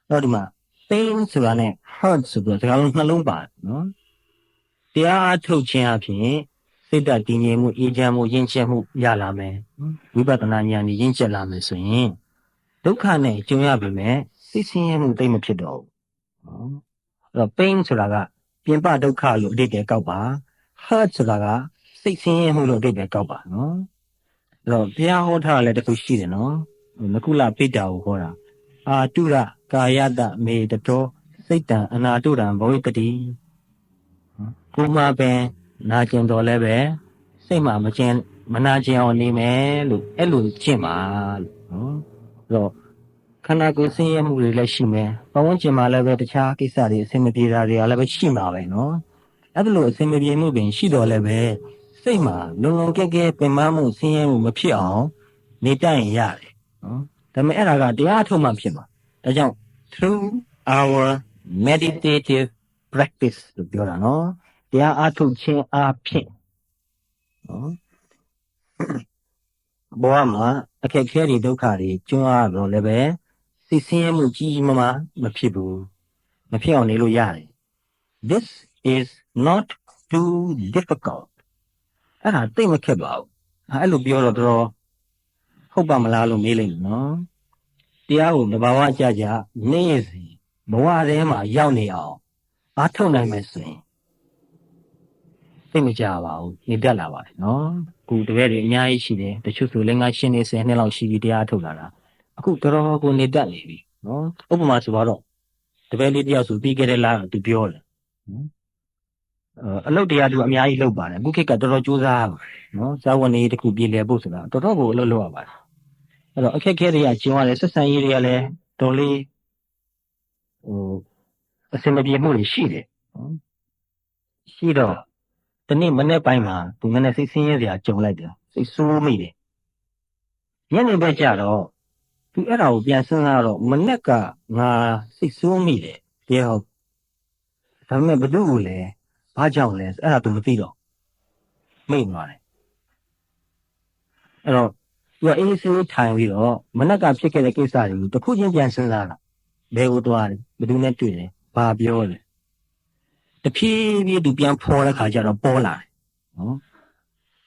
တော့ဒီမှာ pain ဆိုတာနဲ့ hurt ဆိုတော့စကားလုံးနှလုံးပါတယ်နော်တရားအထုတ်ခြင်းအပြင်စိတ်ဓာတ်တည်ငြိမ်မှုအေးချမ်းမှုယဉ်ကျေးမှုရလာမယ်ဝိပဿနာဉာဏ်ကြီးရင့်ကျက်လာမယ်ဆိုရင်ဒုက္ခနဲ့ကြုံရပေမဲ့စိတ်ဆင်းရဲမှုသိမ့်မဖြစ်တော့ဘူးအဲ့တော့ pain ဆိုတာကပြင်ပဒုက္ခလို့အဓိပ္ပာယ်ကောက်ပါ hurt ဆိုတာကစိတ်ဆင်းရဲမှုလို့အဓိပ္ပာယ်ကောက်ပါနော်အဲ့တော့ဘုရားဟောထားတာလည်းတစ်ခုရှိတယ်နော်နကုလပိတ္တာကိုဟောတာအာတုရကာယတမေတတောစိတ်တံအနာတုရံဘဝိတ္တိကိုမှပင်နာကျင်တော်လည်းပဲစိတ်မှမနာကျင်အောင်နေမယ်လို့အဲ့လိုကျင့်ပါလို့နော်အဲ့တော့ခန္ဓာကိုယ်ဆင်းရဲမှုတွေလည်းရှိမယ်ပတ်ဝန်းကျင်မှာလည်းပဲတခြားကိစ္စတွေအဆင်မပြေတာတွေကလည်းပဲရှိမှာပဲနော်အဲ့ဒါလို့အဆင်မပြေမှုပင်ရှိတော်လည်းပဲစိတ်မှာလုံလုံကဲကဲပင်ပန်းမှုဆင်းရဲမှုမဖြစ်အောင်နေတတ်ရင်ရတယ်နော်ဒါပေမဲ့အဲ့ဒါကတရားထုတ်မှဖြစ်မှာဒါကြောင့် through our meditative practice လို့ပြောတာနော်တရားအထုတ်ခြင်းအဖြစ်နော်ဘဝမှာအခက်အခဲတွေဒုက္ခတွေကျွမ်းရတော့လည်းပဲစိတ်ဆင်းရဲမှုကြီးကြီးမားမားမဖြစ်ဘူးမဖြစ်အောင်နေလို့ရတယ် This is not too difficult အဲ့ဒါသိမခက်ပါဘူးအဲ့လိုပြောတော့တော်ဟုတ်ပါမလားလို့မေးလိုက်နော်တရားကိုတဘာဝကြကြနေ့စီဘဝထဲမှာရောက်နေအောင်အားထုတ်နိုင်မယ်ဆိုရင်သိမကြပါဘူးနေတတ်လာပါတယ်နော်အခုတပည့်တွေအများကြီးရှိတယ်တချို့ဆိုလည်း9 10 နှစ်လောက်ရှိပြီတရားထုတ်လာတာအခုတော်ကိုနေတတ်နေပြီနော်ဥပမာဆိုတော့တပည့်လေးတယောက်ဆိုပြီးခဲ့တဲ့လကသူပြောတယ်အလုပ်တရားသူအများကြီးလုပ်ပါတယ်အခုခေတ်ကတော်ကြိုးစားပါတယ်နော်ဇာဝနေတစ်ခုပြည်လည်ဖို့ဆိုတာတော်ကိုအလုပ်လုပ်ရပါတယ်အဲ့တော့အခက်အခဲတွေကကျင်ရတယ်ဆက်ဆံရေးတွေကလည်းတော်လေးအဆင်မပြေမှုတွေရှိတယ်ရှိတော့ဒီနေ့မနေ့ပိုင်းမှာသူနဲ့စိတ်ဆင်းရဲစရာကြုံလိုက်တယ်စိတ်ဆိုးမိတယ်ညနေဘက်ကျတော့ သူအဲ့ဒါကိုပြန်စဉ်းစားတော့မနဲ့ကငါစိတ်ဆိုးမိတယ်တယောက်ဒါပေမဲ့ဘသူ့ကိုလဲဘာကြောင့်လဲအဲ့ဒါသူမသိတော့မိတ်သွားတယ်အဲ့တော့သူကအေးဆေးထိုင်ပြီးတော့မနဲ့ကဖြစ်ခဲ့တဲ့ကိစ္စတွေကိုတစ်ခုချင်းပြန်စဉ်းစားတာဘယ်ကိုသွားတယ်ဘသူနဲ့တွေ့တယ်ဘာပြောလဲတဖြည်းဖြည်းသူပြန်ဖော်တဲ့ခါကျတော့ပေါ်လာတယ်နော်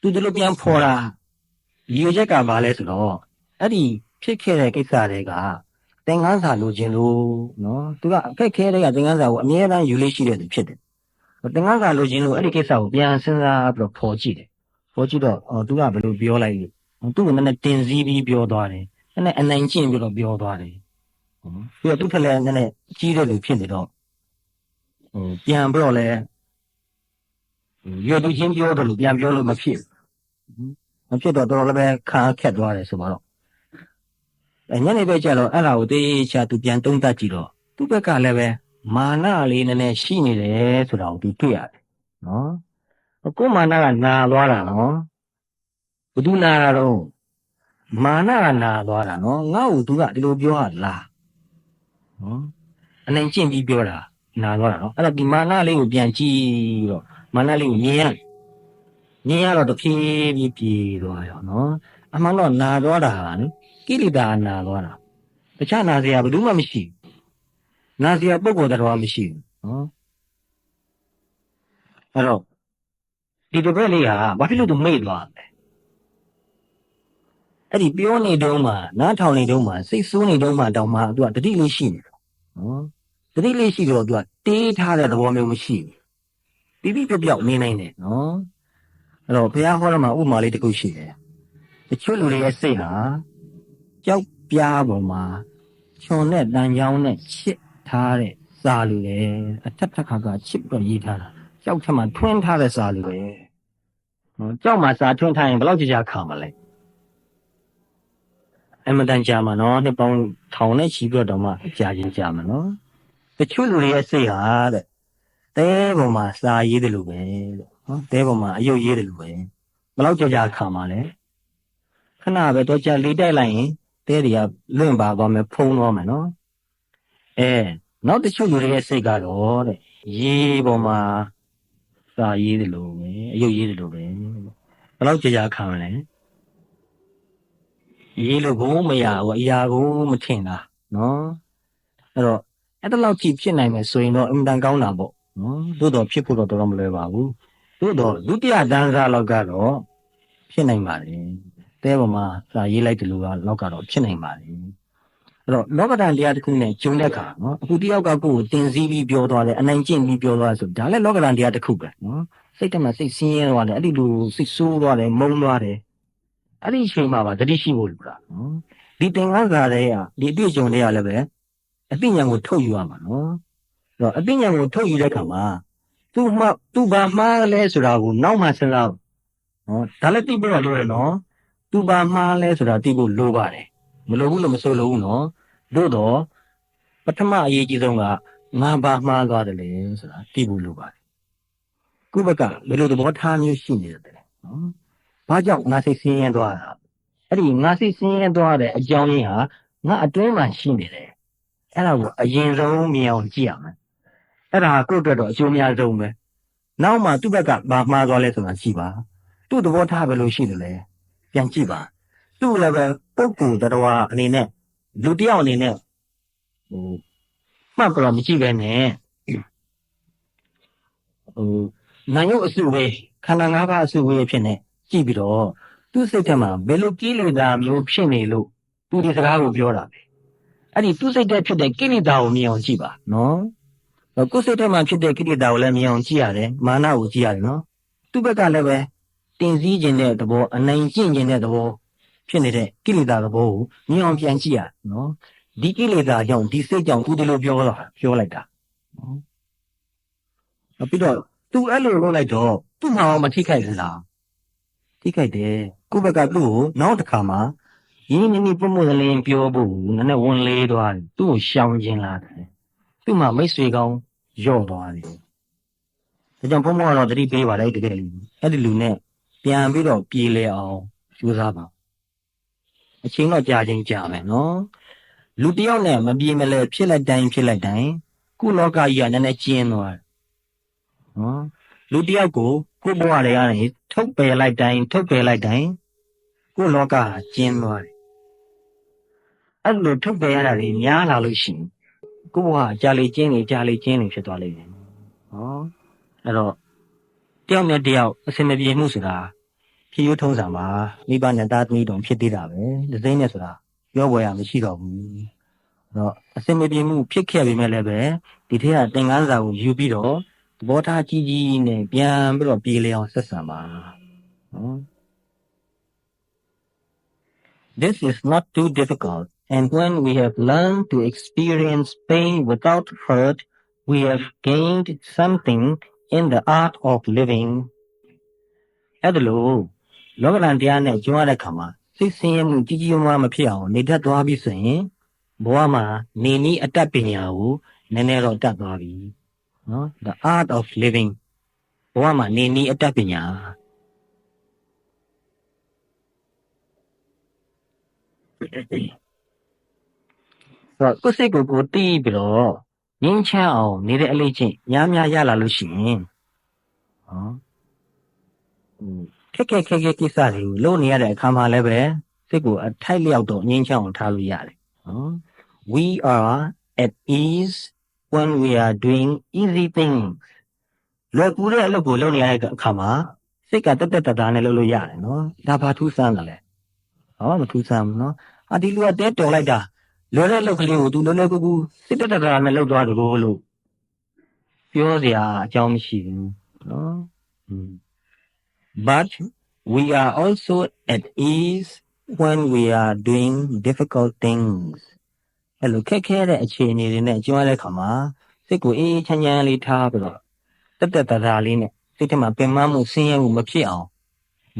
သူဒီလိုပြန်ဖော်တာရည်ရွယ်ချက်ကဘာလဲဆိုတော့အဲ့ဒီဖြစ်ခဲ့တဲ့ကိစ္စတွေကသင်္ကန်းစာလိုချင်လို့နော်သူကအခက်ခဲတဲ့ကသင်္ကန်းစာကိုအမြဲတမ်းယူလို့ရှိတဲ့သူဖြစ်တယ်သင်္ကန်းစာလိုချင်လို့အဲ့ဒီကိစ္စကိုပြန်စဉ်းစားပြီးတော့ဖော်ကြည့်တယ်ဖော်ကြည့်တော့သူကဘယ်လိုပြောလိုက်လဲသူ့ကိုနည်းနည်းတင်စည်းပြီးပြောသွားတယ်နည်းနည်းအနိုင်ကျင့်ပြီးတော့ပြောသွားတယ်ပြီးတော့သူ့ထက်လည်းနည်းနည်းကြီးတဲ့လူဖြစ်နေတော့ပြန်ပြီးတော့လည်းရွယ်သူချင်းပြောတယ်လို့ပြန်ပြောလို့မဖြစ်တော့တော်တော်လည်းပဲခါခက်သွားတယ်ဆိုတော့ညနေပဲကြာတော့အဲ့ဒါကိုတေးချာသူပြန်သုံးသပ်ကြည့်တော့သူ့ဘက်ကလည်းပဲမာနလေးနည်းနည်းရှိနေတယ်ဆိုတာကိုသူတွေ့ရတယ်နော်ကိုယ်မာနကနာသွားတာနော်ဘယ်သူနာတာတော့မာနကနာသွားတာနော်ငါ့ကိုသူကဒီလိုပြောရလားနော်အနိုင်ကျင့်ပြီးပြောတာနာသွားတာနော်အဲ့တော့ဒီမာနလေးကိုပြန်ကြည့်တော့မာနလေးကိုမြင်ရတော့တဖြည်းဖြည်းပြေသွားရောနော်အမှန်တော့နာသွားတာဟာနော်ကိလေသာနာသွားတာတခြားနာစရာဘယ်သူမှမရှိဘူးနာစရာပုဂ္ဂိုလ်တော်မရှိဘူးနော်အဲ့တော့ဒီတစ်ပတ်လေးဟာဘာဖြစ်လို့သူမိတ်သွားလဲအဲ့ဒီပြောနေတုန်းမှာနားထောင်နေတုန်းမှာစိတ်ဆိုးနေတုန်းမှာတောင်မှသူကတတိလေးရှိနေတယ်နော်တတိလေးရှိတော့သူကတေးထားတဲ့သဘောမျိုးမရှိဘူးတိတိပြောက်နေနိုင်တယ်နော်အဲ့တော့ဘုရားဟောတဲ့မှာဥပမာလေးတစ်ခုရှိတယ်တချို့လူတွေရဲ့စိတ်ဟာကြောက်ပြားပေါ်မှာခြုံနဲ့တန်ချောင်းနဲ့ချစ်ထားတဲ့စာလူလေအထက်ထက်ခါကချစ်ပြီးရေးထားတာကြောက်ထက်မှာထွင်းထားတဲ့စာလူပဲနော်ကြောက်မှာစာထွင်းထားရင်ဘယ်လောက်ကြာခါမလဲအမတန်ကြာမှာနော်နှစ်ပေါင်းထောင်နဲ့ချီပြီးတော့မှကြာချင်းကြာမှာနော်တချို့လူတွေရဲ့စိတ်ဟာတဲ့တဲပေါ်မှာစာရေးတယ်လို့ပဲတဲ့နော်တဲပေါ်မှာအယုတ်ရေးတယ်လို့ပဲဘယ်လောက်ကြာခါမှာလဲခဏပဲတော့ကြာလေးတိုက်လိုက်ရင်တဲတွေကလွင့်ပါသွားမယ်ဖုံးသွားမယ်နော်နောက်တချို့လူတွေရဲ့စိတ်ကတော့တဲ့ရေးပေါ်မှာစာရေးတယ်လို့ပဲအယုတ်ရေးတယ်လို့ပဲဘယ်လောက်ကြာခါမလဲရေးလို့ဘုံမရဘူးအရာကိုမထင်တာနော်အဲ့တော့အဲ့တလောက်ကြည့်ဖြစ်နိုင်မယ်ဆိုရင်တော့အင်တန်ကောင်းတာပေါ့နော်သို့တော်ဖြစ်ဖို့တော့တော်တော်မလွယ်ပါဘူးသို့တော်ဒုတိယတန်းစားလောက်ကတော့ဖြစ်နိုင်ပါတယ်တဲပေါ်မှာစာရေးလိုက်တယ်လို့လောက်ကတော့ဖြစ်နိုင်ပါတယ်အဲ့တော့လောကဓာတ်တရားတစ်ခုနဲ့ကျုံတဲ့အခါနော်အခုတယောက်ကကိုယ်ကိုတင်စည်းပြီးပြောသွားတယ်အနိုင်ကျင့်ပြီးပြောသွားဆိုဒါလည်းလောကဓာတ်တရားတစ်ခုပဲနော်စိတ်ထဲမှာစိတ်ဆင်းရဲသွားတယ်အဲ့ဒီလိုစိတ်ဆိုးသွားတယ်မုန်းသွားတယ်အဲ့ဒီအချိန်မှာပါတတိရှိဖို့လိုတာနော်ဒီသင်္ကန်းစာတွေကဒီအတွေ့အကြုံတွေကလည်းပဲအသိဉာဏ်ကိုထုတ်ယူရမှာနော်အဲ့တော့အသိဉာဏ်ကိုထုတ်ယူတဲ့အခါမှာသူဘာမှားလဲဆိုတာကိုနောက်မှစဉ်းစားနော်ဒါလည်းသိဖို့လိုရနော်သူဘာမှားလဲဆိုတာသိဖို့လိုပါတယ်မလိုဘူးလို့မဆိုလိုဘူးနော်သို့တော့ပထမအရေးကြီးဆုံးကငါဘာမှားသွားတယ်လဲဆိုတာသိဖို့လိုပါတယ်ခုဘက်ကဘယ်လိုသဘောထားမျိုးရှိနေတယ်နော်ဘာကြောင့်ငါစိတ်ဆင်းရဲသွားတာအဲ့ဒီငါစိတ်ဆင်းရဲသွားတဲ့အကြောင်းရင်းဟာငါအတွင်းမှာရှိနေတယ်အဲ့ဒါကိုအရင်ဆုံးမြင်အောင်ကြည့်ရမယ်အဲ့ဒါကိုယ့်အတွက်တော့အကျိုးများဆုံးပဲနောက်မှသူ့ဘက်ကဘာမှားသွားလဲဆိုတာကြည့်ပါသူ့သဘောထားဘယ်လိုရှိတယ်လဲပြန်ကြည့်ပါသူ့လည်းပဲပုဂ္ဂိုလ်တရားအနေနဲ့လူတစ်ယောက်အနေနဲ့မှတ်ပြီးတော့မကြည့်ပဲနဲ့နာယုတ်အစုဝေးခန္ဓာ၅ပါးအစုဝေးဖြစ်နေကြည့်ပြီးတော့သူ့စိတ်ထဲမှာဘယ်လိုကိလေသာမျိုးဖြစ်နေလို့သူဒီစကားကိုပြောတာပဲအဲ့ဒီသူ့စိတ်ထဲဖြစ်တဲ့ကိလေသာကိုမြင်အောင်ကြည့်ပါနော်ကိုယ်စိတ်ထဲမှာဖြစ်တဲ့ကိလေသာကိုလည်းမြင်အောင်ကြည့်ရတယ်မာနကိုကြည့်ရတယ်နော်သူ့ဘက်ကလည်းပဲတင်စည်းခြင်းတဲ့သဘောအနိုင်ကျင့်ခြင်းတဲ့သဘောဖြစ်နေတဲ့ကိလေသာသဘောကိုမြင်အောင်ပြန်ကြည့်ရနော်ဒီကိလေသာကြောင့်ဒီစိတ်ကြောင့်သူဒီလိုပြောလိုက်တာနော်ပြီးတော့သူအဲ့လိုလုပ်လိုက်တော့သူ့မှာမထိခိုက်ဘူးလားထိခိုက်တယ်ကိုယ့်ဘက်ကသူ့ကိုနောက်တစ်ခါမှရင်းနှီးပုံမှုလင်းပြောဖို့နည်းနည်းဝင်လေးသွားတယ်သူ့ကိုရှောင်ခြင်းလာတယ်သူ့မှာမိတ်ဆွေကောင်းယော့သွားတယ်ဒါကြောင့်ဘုံဘုံကတော့တတိပေးပါလိုက်တကယ်လို့အဲ့ဒီလူနဲ့ပြန်ပြီးတော့ပြေးလဲအောင်ကြိုးစားပါအချိန်တော့ကြာချင်းကြာမယ်နော် လူတယောက်နဲ့မပြေမလဲဖြစ်လိုက်တိုင်းကုလောကကြီးကနည်းနည်းကျင်းသွားတယ်နော်လူတယောက်ကိုကိုဘဝတွေကနေထုတ်ပယ်လိုက်တိုင်းကိုလောကကျင်းသွားတယ်အဲ့လိုထုတ်ပယ်ရတာတွေများလာလို့ရှိရင်ကိုဘဝကြာလေကျင်းနေဖြစ်သွားလိမ့်မယ်နော်အဲ့တော့တယောက်နဲ့တယောက်အစင်မပြေမှုဆိုတာဖြစ်ရိုးထုံးစံပါမိဘနဲ့သားသမီးတုံဖြစ်သေးတာပဲဒီစိမ့်နဲ့ဆိုတာပြောပွဲရမရှိတော့ဘူးအဲ့တော့အစင်မပြေမှုဖြစ်ခဲ့ပြီမဲ့လည်းပဲဒီထက်ကသင်္ကန်းစာကိုယူပြီးတော့သဘောထားကြီးနဲ့ပြန်ပြီးတော့ပြေလည်အောင်ဆက်ဆံပါနော် This is not too difficult and when we have learned to experience pain without hurt we have gained something in the art of living အဲ့ဒါလို့လောကဓာတ်တရားနဲ့ကျွမ်းရတဲ့ခါမှာစိတ်ဆင်းရဲမှုကြီးကြီးမားမားမဖြစ်အောင်နေတတ်သွားပြီဆိုရင်ဘဝမှာနေနည်းအတတ်ပညာကိုနည်းနည်းတော့တတ်သွားပြီနော် The art of living ဘဝမှာနေနည်းအတတ်ပညာဆိုတော့ကိုယ်စိတ်ကိုတီးပြီးတော့ငြင်းချမ်းအောင်နေတဲ့အလေးချင်းများရလာလို့ရှိရင်နော်ခက်ကိစ္စတွေလုပ်နေရတဲ့အခါမှာလည်းပဲစိတ်ကိုအထိုက်လျောက်တော့ငြင်းချမ်းအောင်ထားလို့ရတယ်နော် We are at ease when we are doing easy things လွယ်ကူတဲ့အလုပ်ကိုလုပ်နေရတဲ့အခါမှာစိတ်ကတက်တာနဲ့လုပ်လို့ရတယ်နော်ဒါဘာထူးဆန်းတယ်လဲမထူးဆန်းဘူးနော်ဒီလူကတဲတော်လိုက်တာလွယ်တဲ့အလုပ်ကလေးကိုသူလွယ်ကူစိတ်တက်တာနဲ့လုပ်သွားတယ်လို့ပြောစရာအကြောင်းမရှိဘူးနော် But we are also at ease when we are doing difficult things အဲ့လိုခက်ခဲတဲ့အခြေအနေတွေနဲ့ကျွမ်းတဲ့ခါမှာစိတ်ကိုအေးချမ်းချမ်းလေးထားပြီးတော့တက်တာလေးနဲ့စိတ်ထဲမှာပင်ပန်းမှုဆင်းရဲမှုမဖြစ်အောင်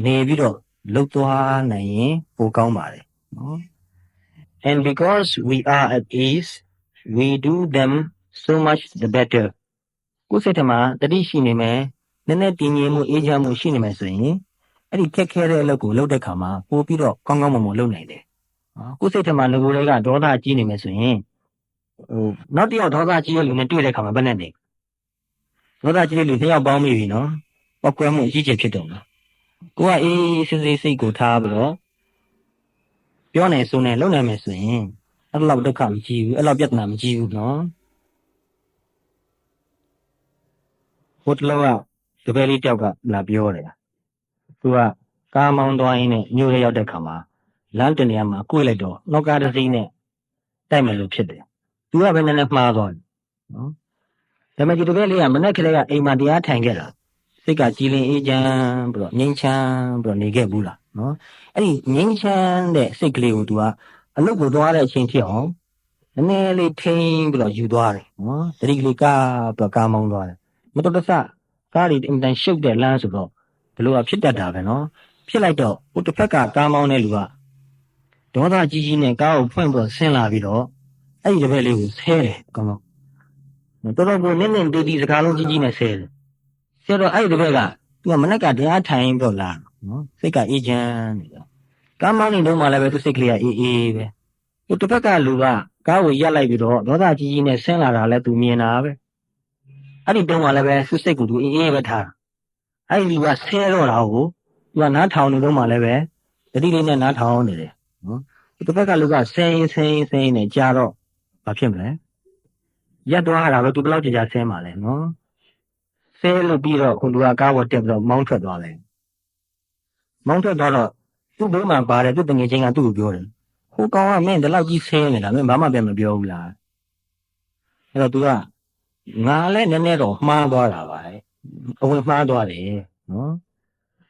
နေပြီးတော့လှုပ်သွားနိုင်ရင်ပိုကောင်းပါတယ်နော် And because we are at ease we do them so much the better ကိုယ်စိတ်ထဲမှာတတိရှိနေမယ်နည်းနည်းတည်ငြိမ်မှုအေးချမ်းမှုရှိနေမယ်ဆိုရင်အဲ့ဒီခက်ခဲတဲ့အလုပ်ကိုလုပ်တဲ့ခါမှာပို့ပြီးတော့ကောင်းမွန်လုပ်နိုင်တယ်ကိုယ်စိတ်ထဲမှာငိုတွေကဒေါသကြီးနေမယ်ဆိုရင်နောက်တစ်ယောက်ဒေါသကြီးတဲ့လူနဲ့တွေ့တဲ့ခါမှာဘယ်နဲ့နေဒေါသကြီးတဲ့လူနှစ်ယောက်ပေါင်းမိပြီနော်ပောက်ကွဲမှုအကြီးကျယ်ဖြစ်တော့မှာကိုကအေးစစ်စိတ်ကိုထားပြီးတော့ပြောနေဆိုနေလုပ်နိုင်မယ်ဆိုရင်အဲ့လောက်ဒုက္ခမကြီးဘူးအဲ့လောက်ပြဿနာမကြီးဘူးနော်ဟိုတလောကတပည့်လေးတယောက်ကလာပြောတယ်သူကကားမောင်းသွားရင်းနဲ့မြို့ရဲရောက်တဲ့ခါမှာလမ်းတနေရာမှာကိုယ်လိုက်တော့နောက်ကားတစ်စီးနဲ့တိုက်မယ်လို့ဖြစ်တယ်သူကပဲနည်းနည်းမှားသွားတယ်နော်ဒါပေမဲ့ဒီတပည့်လေးကမနေ့ကလေးကအိမ်မှာတရားထိုင်ခဲ့တာစိတ်ကကြည်လင်အေးချမ်းပြီးတော့ငြိမ်းချမ်းပြီးတော့နေခဲ့ဘူးလားနော်အဲ့ဒီငြိမ်းချမ်းတဲ့စိတ်ကလေးကိုသူကအလုပ်ကိုသွားတဲ့အချိန်ဖြစ်အောင်နည်းနည်းလေးထိန်းပြီးတော့ယူသွားတယ်နော်တတိကလေးကားပြီးတော့ကားမောင်းသွားတယ်မတော်တဆကားတွေအင်တန်ရှုပ်တဲ့လမ်းဆိုတော့ဒီလိုကဖြစ်တတ်တာပဲနော်ဖြစ်လိုက်တော့ဟိုတစ်ဖက်ကကားမောင်းတဲ့လူကဒေါသကြီးနဲ့ကားကိုဖွင့်ပြီးတော့ဆင်းလာပြီးတော့အဲ့ဒီတစ်ဖက်လေးကိုဆဲတယ်ကောင်းကောင်းတော်တော်ကိုနင်းတီစကားလုံးကြီးနဲ့ဆဲတယ်ဆဲတော့အဲ့ဒီတစ်ဖက်ကသူကမနက်ကတရားထိုင်ပြီးတော့လာနော်စိတ်ကအေးချမ်းနေတယ်ကားမောင်းနေတော့မှလည်းပဲသူစိတ်ကလေးကအေးပဲဟိုတစ်ဖက်ကလူကကားကိုရပ်လိုက်ပြီးတော့ဒေါသကြီးနဲ့ဆင်းလာတာလည်းသူမြင်တာပဲအဲ့ဒီတုန်းကလည်းပဲသူစိတ်ကိုသူအေးပဲထားအဲ့ဒီလူကဆဲတော့တာကိုသူကနားထောင်နေတော့မှလည်းပဲတတိလေးနဲ့နားထောင်နေတယ်နော်ဒီတစ်ဖက်ကလူကဆင်းနေကြာတော့ဘာဖြစ်မလဲရက်သွားတာပဲသူဘယ်လောက်ကြာဆင်းမှာလဲနော်ဆဲလို့ပြီးတော့ခုလူကကားပေါ်တက်ပြီးတော့မောင်းထွက်သွားတယ်မောင်းထွက်သွားတော့သူ့ဘိုးမှာပါတယ်သူ့တငယ်ချင်းကသူ့ကိုပြောတယ်ဟိုကောင်ကမင်းဒီလောက်ကြီးဆင်းနေတာမင်းဘာမှပြန်မပြောဘူးလားအဲ့တော့သူကငါလည်းနည်းနည်းတော့မှားသွားတာပါအဝင်မှားသွားတယ်နော်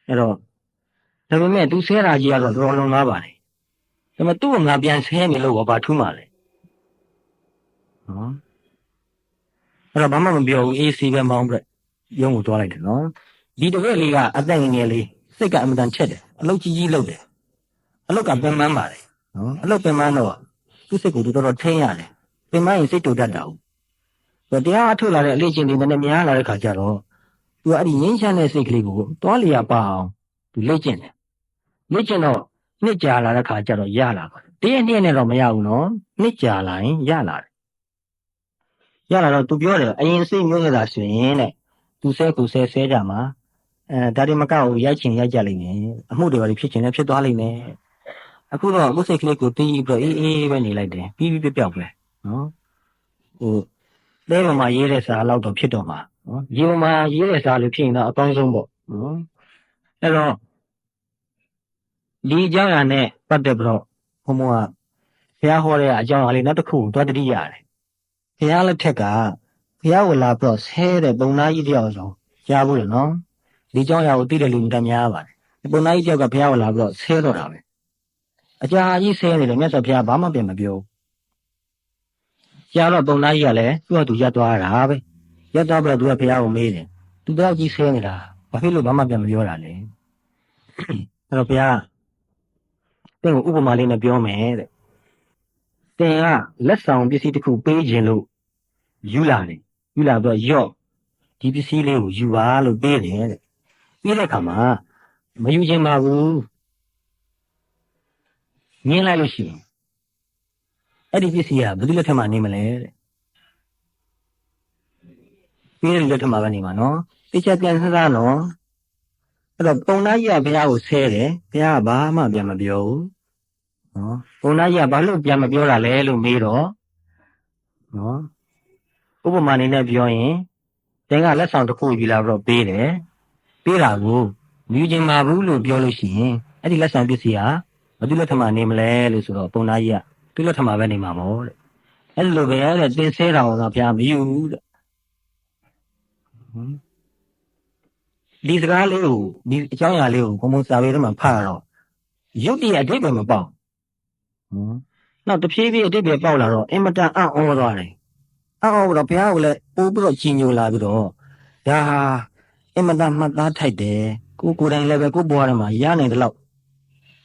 အဲ့တော့ဒါပေမဲ့သူဆဲတာကြီးကတော့တော်တော်လုံးသားပါတယ်ဒါပေမဲ့သူ့ကငါပြန်ဆဲနေလို့ဘာထူးမှလဲနော်အဲ့တော့ဘာမှမပြောဘူး AC ပဲမောင်းပြရုံးကိုသွားလိုက်တယ်နော်ဒီတစ်ခါလေးကအသက်ငယ်ငယ်လေးစိတ်ကအမှန်တန်ချက်တယ်အလုပ်ကြီးလုပ်တယ်အလုပ်ကပင်ပန်းပါတယ်နော်အလုပ်ပင်ပန်းတော့သူ့စိတ်ကိုတော်တော်ထိန်းရတယ်ပင်ပန်းရင်စိတ်တူတတ်တာဟုတ်တရားအထုတ်လာတဲ့အလေးချင်းတွေနဲ့များလာတဲ့ခါကျတော့သူကအဲ့ဒီငင်းချမ်းတဲ့စိတ်ကလေးကိုတွားလျာပါအောင်သူလေ့ကျင့်တယ်လေ့ကျင့်တော့နှစ်ကြာလာတဲ့ခါကျတော့ရလာပါတယ် ရက်နှစ်နဲ့တော့မရဘူးနော်နှစ်ကြာလာရင်ရလာတယ်ရလာတော့သူပြောတယ်အရင်စိတ်မျိုးနေတာဆိုရင်တဲ့သူဆဲကြမှာဒါတွေမကောက်ဘူးရိုက်ချင်ရိုက်ကြလိမ့်မယ်အမှုတွေဘာတွေဖြစ်ချင်လဲဖြစ်သွားလိမ့်မယ်အခုတော့ကိုယ်စိတ်ကလေးကိုတီးပြီးတော့အေးပဲနေလိုက်တယ်ပြီးပြောက်ပဲနော်ဟိုလဲပေါ်မှာရေးတဲ့စာလောက်တော့ဖြစ်တော့မှာနော်ရေပေါ်မှာရေးတဲ့စာလို့ဖြစ်ရင်တော့အကောင်းဆုံးပေါ့နော်အဲ့တော့ဒီအကြောင်းအရာနဲ့ပတ်သက်ပြီးတော့ဘုံဘုံကဘုရားဟောတဲ့အကြောင်းအရာလေးနောက်တစ်ခုသွားတတိရတယ်ဘုရားလက်ထက်ကဘုရားဝလာပြီးတော့ဆဲတဲ့ပုံနာကြီးတယောက်ဆိုကြားဘူးလေနော်ဒီအကြောင်းအရာကိုသိတဲ့လူတွေများပါတယ်ပုံနာကြီးတယောက်ကဘုရားဝလာပြီးတော့ဆဲတော့တာပဲအကြာကြီးဆဲနေတယ်မြတ်စွာဘုရားဘာမှပြန်မပြောကြားတော့ပုံနာကြီးကလည်းသူ့ဟာသူရပ်သွားတာပဲရပ်သွားပြီးတော့သူကဘုရားကိုမေးတယ်သူတော့ကြီးဆဲနေတာဘာဖြစ်လို့ဘာမှပြန်မပြောတာလဲအဲ့တော့ဘုရားတင့်ကိုဥပမာလေးနဲ့ပြောမယ်တဲ့တင်ကလက်ဆောင်ပစ္စည်းတစ်ခုပေးခြင်းလို့ယူလာတယ်ယူလာတော့ရော့ဒီပစ္စည်းလေးကိုယူပါလို့ပေးတယ်တဲ့ပြီးတဲ့အခါမှာမယူခြင်းပါဘူးငင်းလိုက်လို့ရှိရင်အဲ့ဒီပစ္စည်းကဘယ်သူလက်ထက်မှာနေမလဲတဲ့ပြီးတဲ့လက်ထက်မှာပဲနေမှာနော်တိကျပြန်စကားနော်အဲ့တော့ပုံသားကြီးကဘုရားကိုဆဲတယ်ဘုရားကဘာမှပြန်မပြောဘူးနော်ပုံသားကြီးကဘာလို့ပြန်မပြောတာလဲလို့မေးတော့နော်ဥပမာအနေနဲ့ပြောရင်တင်ကလက်ဆောင်တစ်ခုယူလာပြီးတော့ပေးတယ်ပေးတာကိုမြူခြင်းမဘူးလို့ပြောလို့ရှိရင်အဲ့ဒီလက်ဆောင်ပစ္စည်းဟာဘယ်သူလက်ထက်မှာနေမလဲလို့ဆိုတော့ပုံသားကြီးကသူ့လက်ထက်မှာပဲနေမှာပေါ့တဲ့အဲ့လိုပဲတဲ့တင်ဆဲတာတော့ဘုရားမယူဘူးတဲ့ဒီစကားလေးကိုဒီအကြောင်းအရာလေးကိုဘုံဘုံစာပေထဲမှာဖတ်ရတော့ရုပ်တရက်အဓိပ္ပာယ်မပေါက်နောက်တဖြည်းဖြည်းအဓိပ္ပာယ်ပေါက်လာတော့အင်မတန်အံ့ဩသွားတယ်အံ့ဩတော့ဘုရားကလည်းပို့ပြီးတော့ကြီးညိုလာပြီးတော့ဒါဟာအင်မတန်မှတ်သားထိုက်တယ်ကိုယ်တိုင်လည်းပဲကိုယ်ဘဝထဲမှာရနိုင်တဲ့လောက်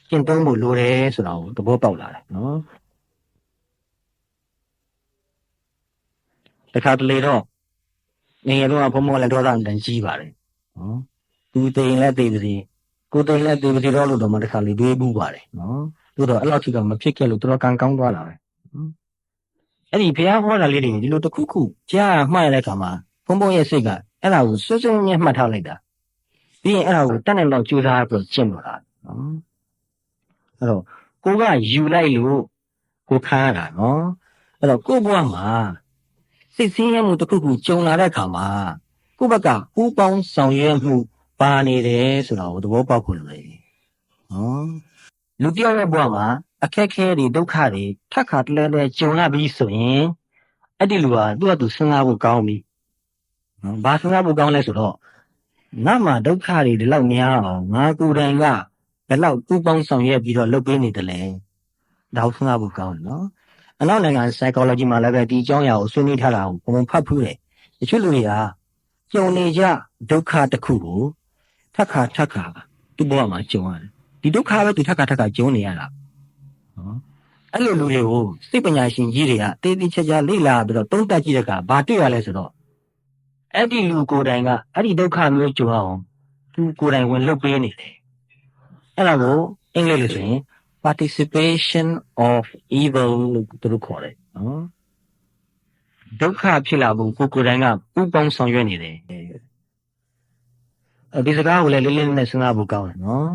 ကျင့်သုံးဖို့လိုတယ်ဆိုတာကိုသဘောပေါက်လာတယ်နော်တခါတလေတော့ငယ်ငယ်တော့ဘုံဘုံလည်းဒေါသတန်ကြီးပါတယ်နော်သူတိမ်လည်းသိပါစေကိုတိမ်လည်းသိပါစေတော့လို့တော့မှတခါလေတွေးဘူးပါတယ်နော်တို့တော့အဲ့လောက်ထိတော့မဖြစ်ခဲ့လို့တော်ကံကောင်းသွားလာပဲအဲ့ဒီဘုရားဟောတာလေးတွေဒီလိုတစ်ခုခုကြားမှတ်ရတဲ့အခါမှာဘုံဘုံရဲ့စိတ်ကအဲ့ဒါကိုစွတ်စွတ်မြဲမှတ်ထားလိုက်တာပြီးရင်အဲ့ဒါကိုတတ်နိုင်တော့ကြိုးစားပြီးကျင့်လို့လားနော်အဲ့တော့ကိုကယူလိုက်လို့ကိုခံရတာနော်အဲ့တော့ကိုဘဝမှာစိတ်ဆင်းရဲမှုတစ်ခုခုကြုံလာတဲ့အခါမှာကိုယ့်ဘက်ကပူးပေါင်းဆောင်ရွက်မှုပါနေတယ်ဆိုတာကိုသဘောပေါက်ဖို့လိုတယ်နော်လူတယောက်ရဲ့ဘဝမှာအခက်အခဲတွေဒုက္ခတွေထပ်ခါတလဲလဲကြုံရပြီဆိုရင်အဲ့ဒီလူဟာသူ့အတူစဉ်းစားဖို့ကောင်းပြီနော်ဘာစဉ်းစားဖို့ကောင်းလဲဆိုတော့ငါမှဒုက္ခတွေဒီလောက်များအောင်ငါကိုယ်တိုင်ကဘယ်လောက်ပူးပေါင်းဆောင်ရွက်ပြီးတော့လုပ်ပေးနေတယ်လဲဒါကိုစဉ်းစားဖို့ကောင်းတယ်နော်အနောက်နိုင်ငံ psychology မှာလည်းပဲဒီအကြောင်းအရာကိုဆွေးနွေးထားတာကိုဘုံဖတ်ဖူးတယ်တချို့လူတွေကကြုံနေကြဒုက္ခတစ်ခုကိုထပ်ခါသူ့ဘဝမှာကြုံရတယ်ဒီဒုက္ခပဲသူထပ်ခါကြုံနေရတာနော်အဲ့လိုလူတွေကိုစိတ်ပညာရှင်ကြီးတွေကတေးသေးချာချာလေ့လာပြီးတော့သုံးသပ်ကြည့်တဲ့အခါဘာတွေ့ရလဲဆိုတော့အဲ့ဒီလူကိုယ်တိုင်ကအဲ့ဒီဒုက္ခမျိုးကြုံအောင်သူကိုယ်တိုင်ဝင်လုပ်ပေးနေတယ်အဲ့ဒါကိုအင်္ဂလိပ်လိုဆိုရင် participation of evil လို့သူတို့ခေါ်တယ်နော်ဒုက္ခဖြစ်လာဖို့ကိုယ်တိုင်ကပူပေါင်းဆောင်ရွက်နေတယ်ဒီစကားကိုလည်းလေးနဲ့စဉ်းစားဖို့ကောင်းတယ်နော်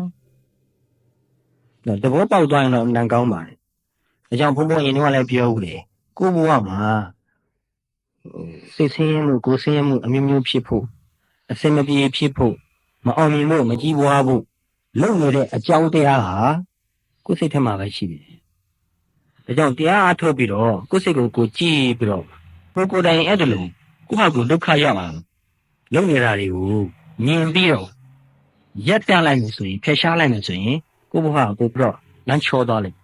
တဘောပေါက်သွားရင်တော့အနံကောင်းပါတယ်ဒါကြောင့်ဘုံဘုံရင်တော့လည်းပြောဦးတယ်ကိုယ့်ဘဝမှာစိတ်ဆင်းရဲမှုကိုယ်ဆင်းရဲမှုအမျိုးမျိုးဖြစ်ဖို့အစင်မပြေဖြစ်ဖို့မအောင်မြင်ဖို့မကြီးပွားဖို့လုပ်နေတဲ့အကြောင်းတရားဟာကိုယ်စိတ်ထဲမှာပဲရှိတယ်ဒါကြောင့်တရားအားထုတ်ပြီးတော့ကိုယ်စိတ်ကိုကိုကြည့်ပြီးတော့ကိုယ်တိုင်အဲ့ဒါလို့ကိုယ့်ဟာကိုယ်ဒုက္ခရောက်အောင်လုပ်နေတာတွေကိုမြင်ပြီးတော့ရပ်တန့်လိုက်လို့ဆိုရင်ဖယ်ရှားလိုက်လို့ဆိုရင်ကိုယ့်ဘဝကိုပြီးတော့လမ်းချောသွားလိမ့်